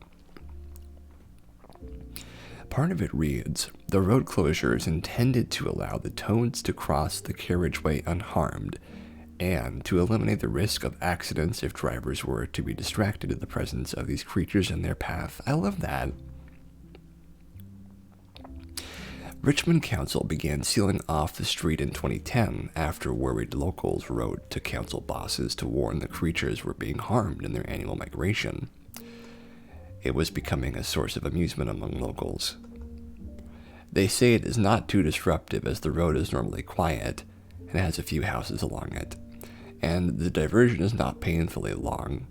S1: Part of it reads, the road closure is intended to allow the toads to cross the carriageway unharmed and to eliminate the risk of accidents if drivers were to be distracted in the presence of these creatures in their path. I love that. Richmond Council began sealing off the street in 2010 after worried locals wrote to council bosses to warn the creatures were being harmed in their annual migration. It was becoming a source of amusement among locals. They say it is not too disruptive as the road is normally quiet and has a few houses along it, and the diversion is not painfully long,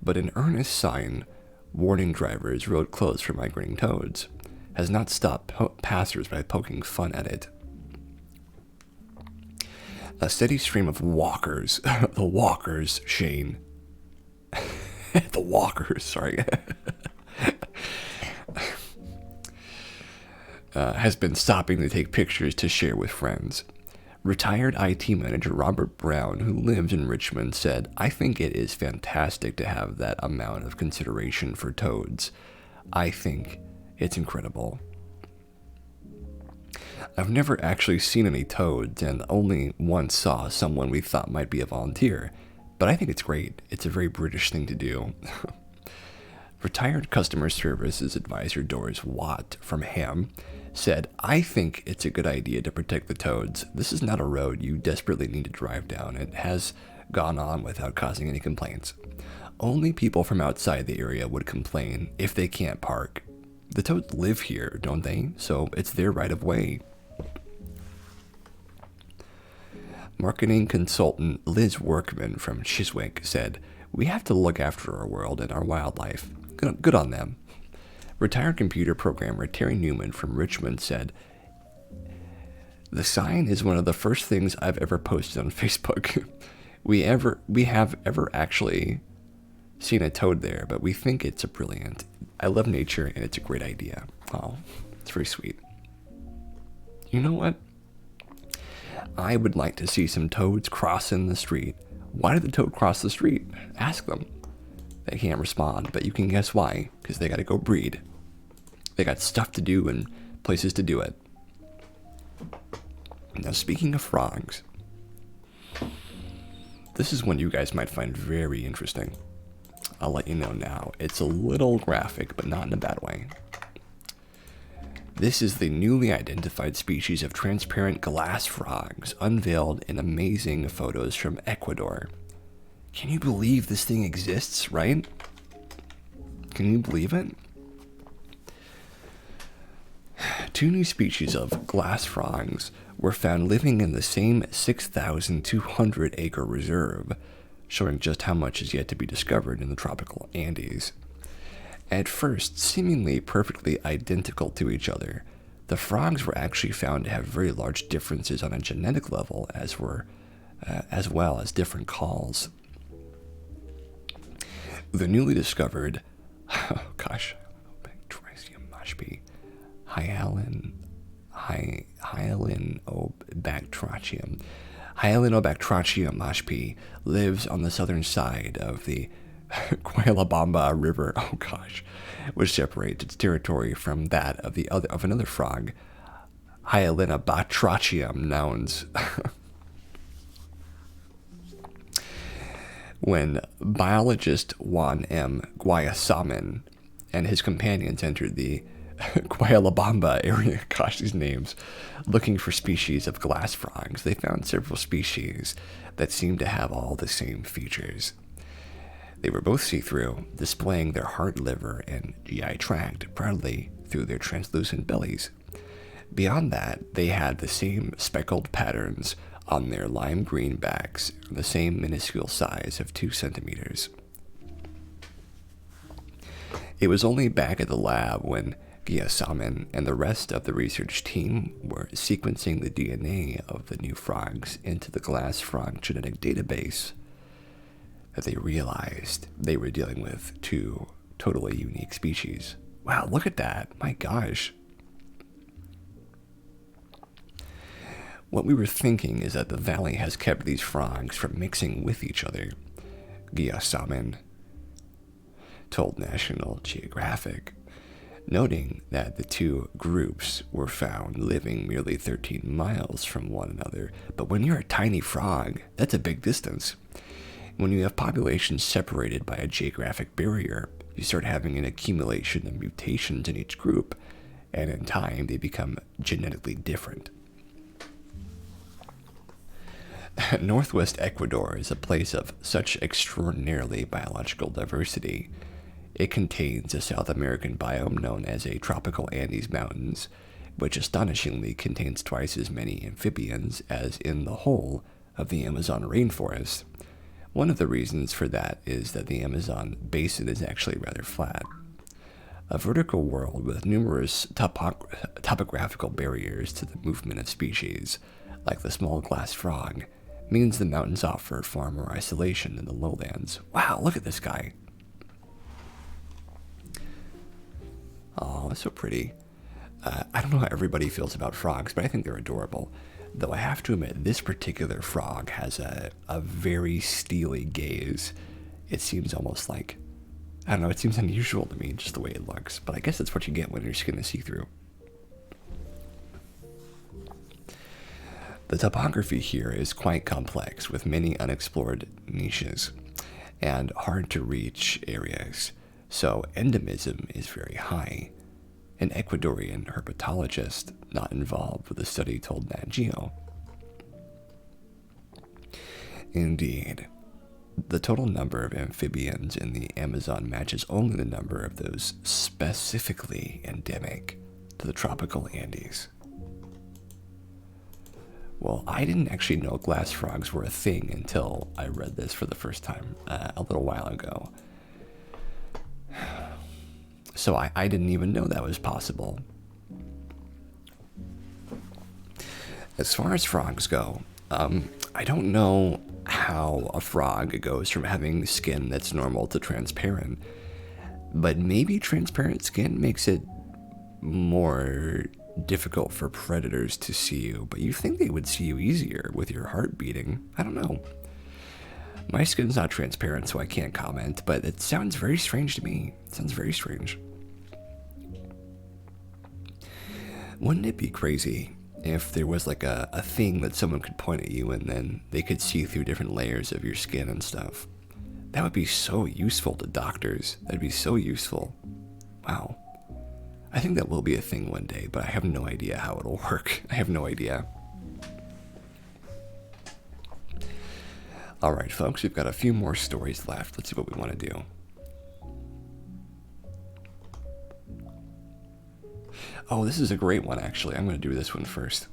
S1: but an earnest sign warning drivers road closed for migrating toads has not stopped passers by poking fun at it. A steady stream of walkers, the walkers, Shane. The walkers, sorry. Has been stopping to take pictures to share with friends. Retired IT manager Robert Brown, who lives in Richmond, said, I think it is fantastic to have that amount of consideration for toads. I think it's incredible. I've never actually seen any toads and only once saw someone we thought might be a volunteer, but I think it's great. It's a very British thing to do. Retired customer services advisor Doris Watt from Ham said, I think it's a good idea to protect the toads. This is not a road you desperately need to drive down. It has gone on without causing any complaints. Only people from outside the area would complain if they can't park. The toads live here, don't they? So it's their right of way. Marketing consultant Liz Workman from Chiswick said, we have to look after our world and our wildlife. Good on them. Retired computer programmer Terry Newman from Richmond said, the sign is one of the first things I've ever posted on Facebook. we have ever actually seen a toad there, but we think it's a brilliant. I love nature and it's a great idea. Oh, it's very sweet. You know what? I would like to see some toads crossing the street. Why did the toad cross the street? Ask them. They can't respond, but you can guess why. Because they got to go breed. They got stuff to do and places to do it. Now, speaking of frogs, this is one you guys might find very interesting. I'll let you know now. It's a little graphic, but not in a bad way. This is the newly identified species of transparent glass frogs, unveiled in amazing photos from Ecuador. Can you believe this thing exists, right? Can you believe it? Two new species of glass frogs were found living in the same 6,200-acre reserve, showing just how much is yet to be discovered in the tropical Andes. At first, seemingly perfectly identical to each other, the frogs were actually found to have very large differences on a genetic level, as well as different calls. The newly discovered, Bactrium mashpi, Hyalinobactrium mashpi lives on the southern side of the Guayllabamba River, which separates its territory from that of another frog, Hyalinobatrachium nouns. When biologist Juan M. Guayasamín and his companions entered the Guayllabamba area, these names, looking for species of glass frogs, they found several species that seemed to have all the same features. They were both see-through, displaying their heart, liver, and GI tract proudly through their translucent bellies. Beyond that, they had the same speckled patterns on their lime green backs, the same minuscule size of 2 centimeters. It was only back at the lab when Guayasamín and the rest of the research team were sequencing the DNA of the new frogs into the glass frog genetic database that they realized they were dealing with 2 totally unique species. Wow, look at that. My gosh. What we were thinking is that the valley has kept these frogs from mixing with each other, Guayasamín told National Geographic, noting that the 2 groups were found living merely 13 miles from one another. But when you're a tiny frog, that's a big distance. When you have populations separated by a geographic barrier, you start having an accumulation of mutations in each group, and in time they become genetically different. Northwest Ecuador is a place of such extraordinarily biological diversity. It contains a South American biome known as a tropical Andes Mountains, which astonishingly contains twice as many amphibians as in the whole of the Amazon rainforest. One of the reasons for that is that the Amazon basin is actually rather flat. A vertical world with numerous topographical barriers to the movement of species, like the small glass frog, means the mountains offer far more isolation than the lowlands. Wow, look at this guy. Oh, it's so pretty. I don't know how everybody feels about frogs, but I think they're adorable. Though I have to admit, this particular frog has a very steely gaze. It seems almost like, I don't know, it seems unusual to me, just the way it looks. But I guess that's what you get when your skin is see-through. The topography here is quite complex, with many unexplored niches and hard-to-reach areas, so endemism is very high. An Ecuadorian herpetologist not involved with the study told Nat Geo. Indeed, the total number of amphibians in the Amazon matches only the number of those specifically endemic to the tropical Andes. Well, I didn't actually know glass frogs were a thing until I read this for the first time a little while ago. So I didn't even know that was possible. As far as frogs go, I don't know how a frog goes from having skin that's normal to transparent. But maybe transparent skin makes it more difficult for predators to see you, but you think they would see you easier with your heart beating. I don't know. My skin's not transparent, so I can't comment, but it sounds very strange to me. It sounds very strange. Wouldn't it be crazy if there was like a thing that someone could point at you and then they could see through different layers of your skin and stuff? That would be so useful to doctors. That'd be so useful. Wow. I think that will be a thing one day, but I have no idea how it'll work. I have no idea. All right, folks, we've got a few more stories left. Let's see what we want to do. Oh, this is a great one, actually. I'm going to do this one first.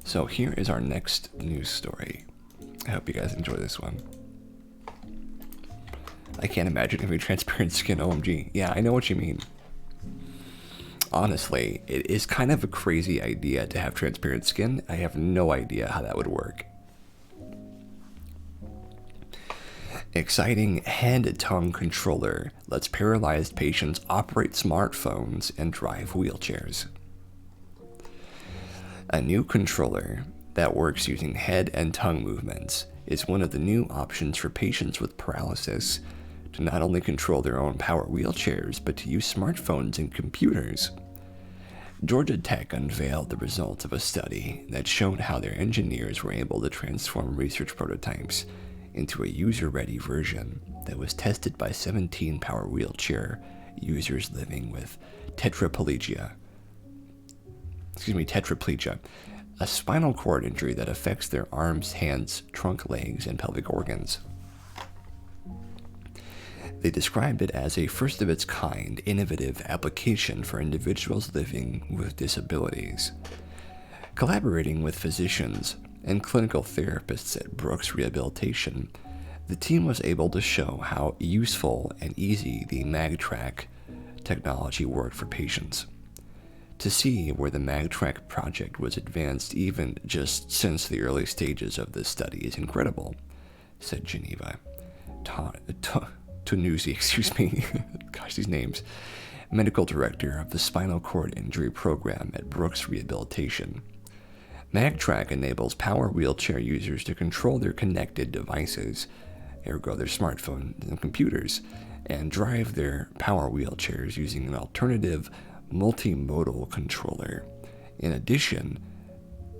S1: So here is our next news story. I hope you guys enjoy this one. I can't imagine having transparent skin, OMG. Yeah, I know what you mean. Honestly, it is kind of a crazy idea to have transparent skin. I have no idea how that would work. Exciting head-tongue controller lets paralyzed patients operate smartphones and drive wheelchairs. A new controller that works using head and tongue movements is one of the new options for patients with paralysis to not only control their own power wheelchairs, but to use smartphones and computers. Georgia Tech unveiled the results of a study that showed how their engineers were able to transform research prototypes into a user-ready version that was tested by 17 power wheelchair users living with tetraplegia, a spinal cord injury that affects their arms, hands, trunk, legs, and pelvic organs. They described it as a first-of-its-kind, innovative application for individuals living with disabilities. Collaborating with physicians and clinical therapists at Brooks Rehabilitation, the team was able to show how useful and easy the MagTrack technology worked for patients. To see where the MagTrack project was advanced even just since the early stages of this study is incredible, said Geneva Tonuzzi, gosh, these names, medical director of the Spinal Cord Injury Program at Brooks Rehabilitation. MagTrack enables power wheelchair users to control their connected devices, ergo their smartphones and computers, and drive their power wheelchairs using an alternative multimodal controller. In addition,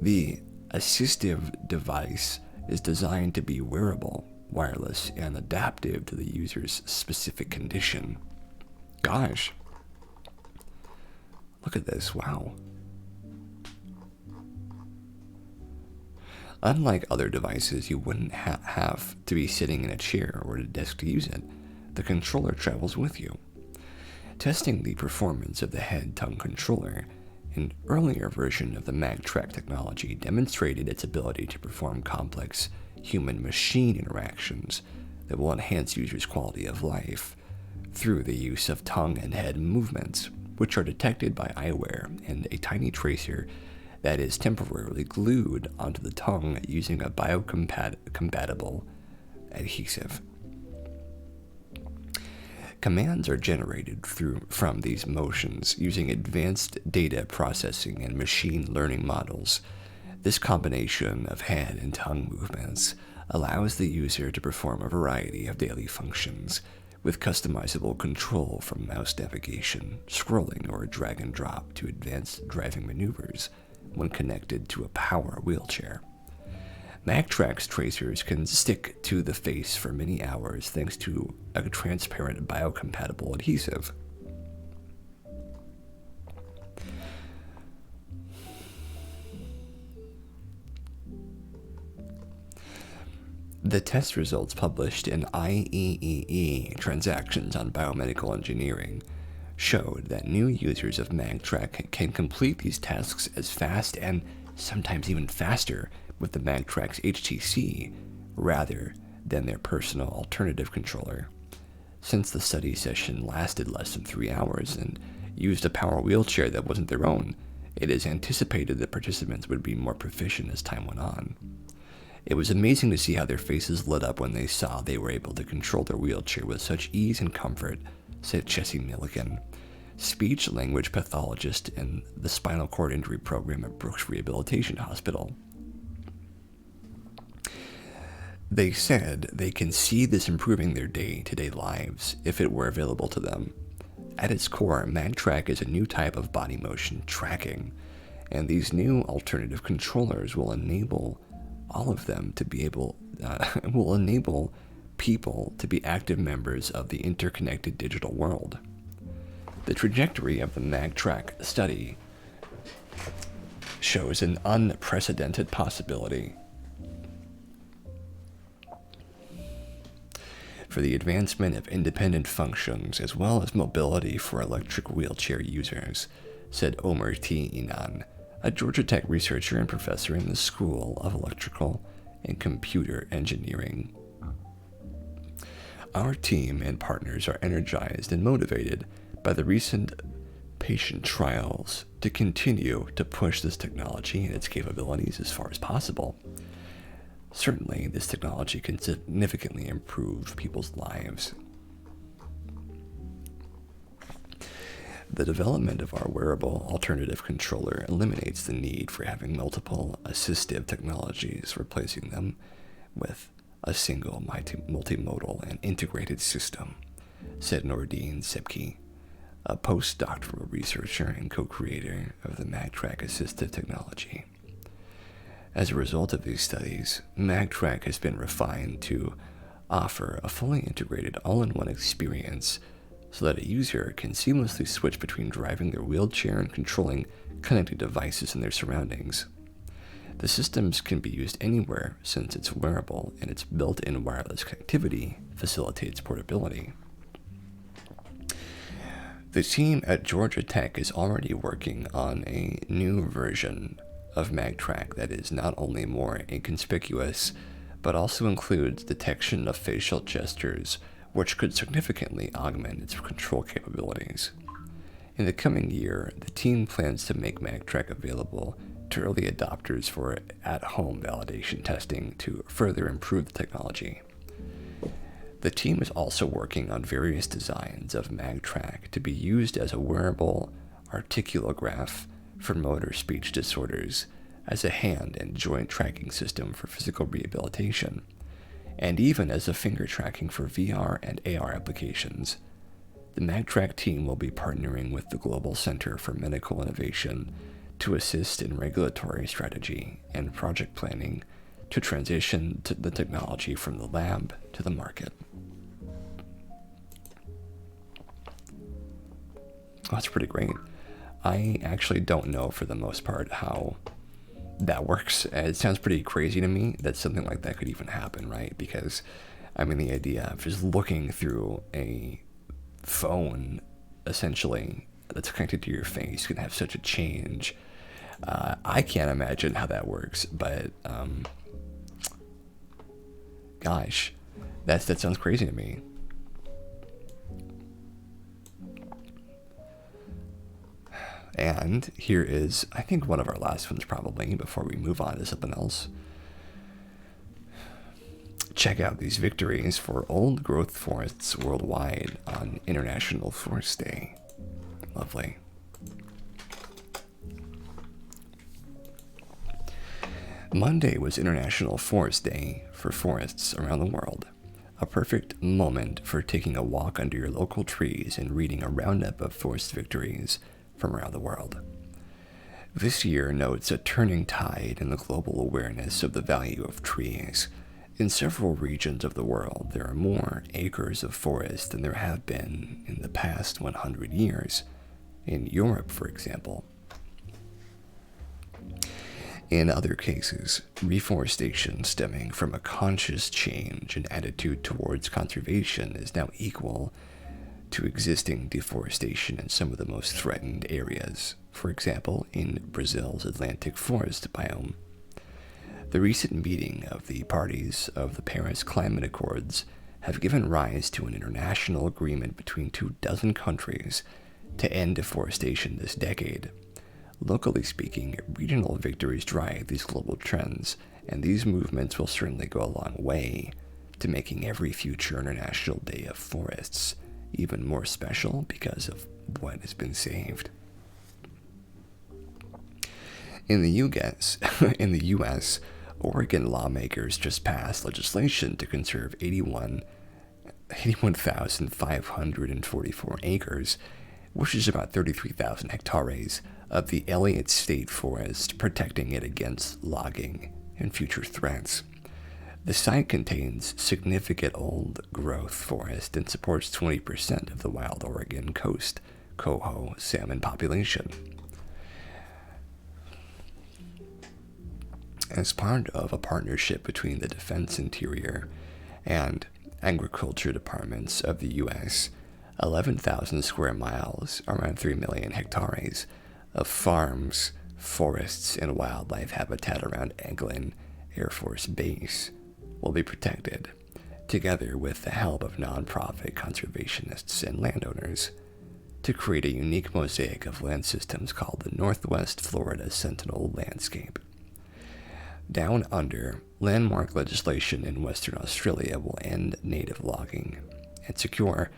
S1: the assistive device is designed to be wearable, wireless, and adaptive to the user's specific condition. Gosh. Look at this, wow. Unlike other devices, you wouldn't have to be sitting in a chair or at a desk to use it. The controller travels with you. Testing the performance of the head-tongue controller, an earlier version of the MagTrack technology demonstrated its ability to perform complex human-machine interactions that will enhance users' quality of life through the use of tongue and head movements, which are detected by eyewear and a tiny tracer that is temporarily glued onto the tongue using a biocompatible adhesive. Commands are generated from these motions using advanced data processing and machine learning models. This combination of head and tongue movements allows the user to perform a variety of daily functions with customizable control from mouse navigation, scrolling, or drag and drop to advanced driving maneuvers when connected to a power wheelchair. MagTrack's tracers can stick to the face for many hours thanks to a transparent biocompatible adhesive. The test results published in IEEE Transactions on Biomedical Engineering showed that new users of MagTrack can complete these tasks as fast and sometimes even faster with the MagTrack's HTC rather than their personal alternative controller. Since the study session lasted less than 3 hours and used a power wheelchair that wasn't their own, It is anticipated that participants would be more proficient as time went on. It was amazing to see how their faces lit up when they saw they were able to control their wheelchair with such ease and comfort, said Jesse Milligan, speech-language pathologist in the spinal cord injury program at Brooks Rehabilitation Hospital. They said they can see this improving their day-to-day lives if it were available to them. At its core, MagTrack is a new type of body motion tracking, and these new alternative controllers will enable all of them to be able, will enable people to be active members of the interconnected digital world. The trajectory of the MagTrack study shows an unprecedented possibility for the advancement of independent functions as well as mobility for electric wheelchair users, said Omer T. Inan, a Georgia Tech researcher and professor in the School of Electrical and Computer Engineering. Our team and partners are energized and motivated by the recent patient trials to continue to push this technology and its capabilities as far as possible. Certainly, this technology can significantly improve people's lives. The development of our wearable alternative controller eliminates the need for having multiple assistive technologies, replacing them with a single multimodal and integrated system, said Nordine Sebki, a postdoctoral researcher and co-creator of the MagTrack assistive technology. As a result of these studies, MagTrack has been refined to offer a fully integrated all-in-one experience so that a user can seamlessly switch between driving their wheelchair and controlling connected devices in their surroundings. The systems can be used anywhere since it's wearable, and its built-in wireless connectivity facilitates portability. The team at Georgia Tech is already working on a new version of MagTrack that is not only more inconspicuous, but also includes detection of facial gestures, which could significantly augment its control capabilities. In the coming year, the team plans to make MagTrack available to early adopters for at-home validation testing to further improve the technology. The team is also working on various designs of MagTrack to be used as a wearable articulograph for motor speech disorders, as a hand and joint tracking system for physical rehabilitation, and even as a finger tracking for VR and AR applications. The MagTrack team will be partnering with the Global Center for Medical Innovation to assist in regulatory strategy and project planning to transition to the technology from the lab to the market. Oh, that's pretty great. I actually don't know for the most part how that works. It sounds pretty crazy to me that something like that could even happen, right? Because, I mean, the idea of just looking through a phone, essentially, that's connected to your face can have such a change. I can't imagine how that works, but, gosh, that sounds crazy to me. And here is, I think, one of our last ones probably, before we move on to something else. Check out these victories for old growth forests worldwide on International Forest Day. Lovely. Monday was International Forest Day for forests around the world. A perfect moment for taking a walk under your local trees and reading a roundup of forest victories from around the world. This year notes a turning tide in the global awareness of the value of trees. In several regions of the world, there are more acres of forest than there have been in the past 100 years. In Europe, for example. In other cases, reforestation stemming from a conscious change in attitude towards conservation is now equal to existing deforestation in some of the most threatened areas, for example, in Brazil's Atlantic forest biome. The recent meeting of the parties of the Paris Climate Accords have given rise to an international agreement between 24 countries to end deforestation this decade, Locally speaking, regional victories drive these global trends, and these movements will certainly go a long way to making every future International Day of Forests even more special because of what has been saved. In the U.S., Oregon lawmakers just passed legislation to conserve 81,544 acres, which is about 33,000 hectares, of the Elliott State Forest, protecting it against logging and future threats. The site contains significant old growth forest and supports 20% of the wild Oregon coast coho salmon population. As part of a partnership between the Defense, Interior, and Agriculture departments of the U.S., 11,000 square miles, around 3 million hectares, of farms, forests, and wildlife habitat around Eglin Air Force Base will be protected, together with the help of nonprofit conservationists and landowners, to create a unique mosaic of land systems called the Northwest Florida Sentinel Landscape. Down under, landmark legislation in Western Australia will end native logging and secure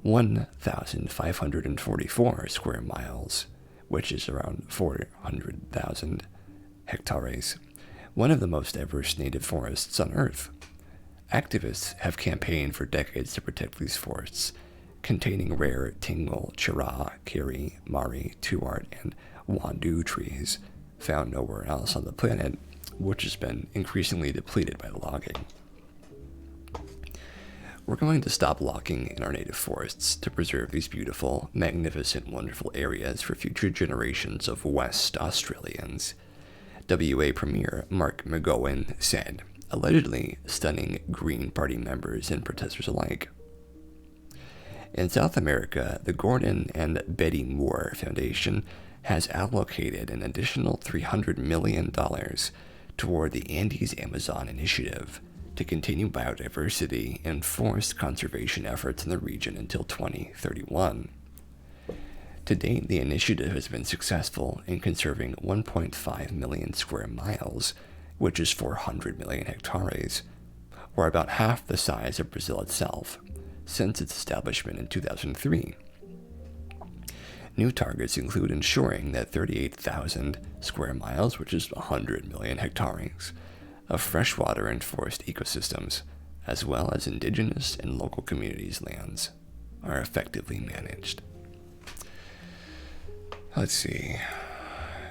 S1: 1,544 square miles, which is around 400,000 hectares, one of the most diverse native forests on Earth. Activists have campaigned for decades to protect these forests, containing rare Tingle, Chirrah, Kiri, Mari, Tuart, and Wandu trees, found nowhere else on the planet, which has been increasingly depleted by logging. We're going to stop logging in our native forests to preserve these beautiful, magnificent, wonderful areas for future generations of West Australians, WA Premier Mark McGowan said, allegedly stunning Green Party members and protesters alike. In South America, the Gordon and Betty Moore Foundation has allocated an additional $300 million toward the Andes Amazon Initiative to continue biodiversity and forest conservation efforts in the region until 2031. To date, the initiative has been successful in conserving 1.5 million square miles, which is 400 million hectares, or about half the size of Brazil itself, since its establishment in 2003. New targets include ensuring that 38,000 square miles, which is 100 million hectares, of freshwater and forest ecosystems, as well as indigenous and local communities' lands, are effectively managed. Let's see.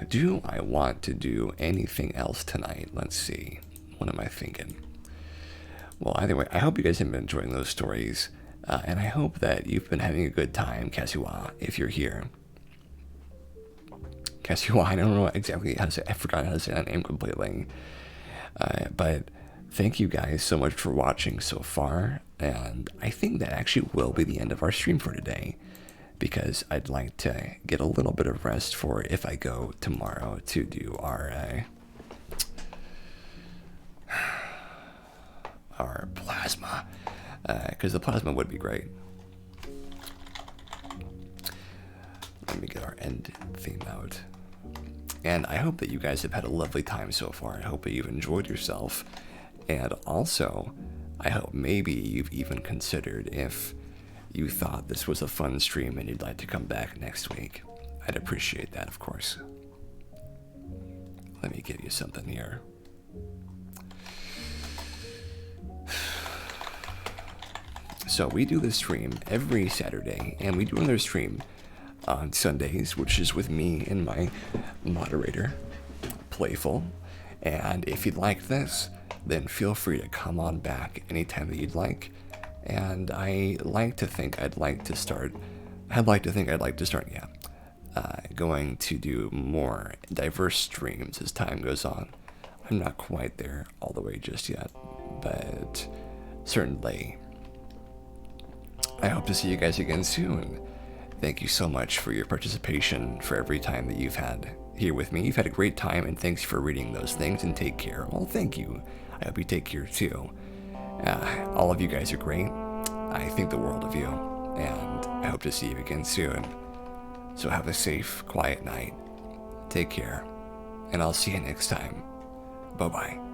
S1: Do I want to do anything else tonight? Let's see. What am I thinking? Well, either way, I hope you guys have been enjoying those stories, and I hope that you've been having a good time, Kasiwa, if you're here. Kasiwa, I don't know exactly how to say, I forgot how to say that name completely. But thank you guys so much for watching so far, and I think that actually will be the end of our stream for today, because I'd like to get a little bit of rest for if I go tomorrow to do our plasma, because the plasma would be great. Let me get our end theme out. And I hope that you guys have had a lovely time so far. I hope that you've enjoyed yourself. And also, I hope maybe you've even considered if you thought this was a fun stream and you'd like to come back next week. I'd appreciate that, of course. Let me give you something here. So we do this stream every Saturday, and we do another stream on Sundays, which is with me and my moderator, Playful. And if you'd like this, then feel free to come on back anytime that you'd like. And I'd like to think I'd like to start, going to do more diverse streams as time goes on. I'm not quite there all the way just yet, but certainly I hope to see you guys again soon. Thank you so much for your participation for every time that you've had here with me. You've had a great time, and thanks for reading those things, and take care. Well, thank you. I hope you take care too. All of you guys are great. I think the world of you, and I hope to see you again soon. So have a safe, quiet night. Take care, and I'll see you next time. Bye bye.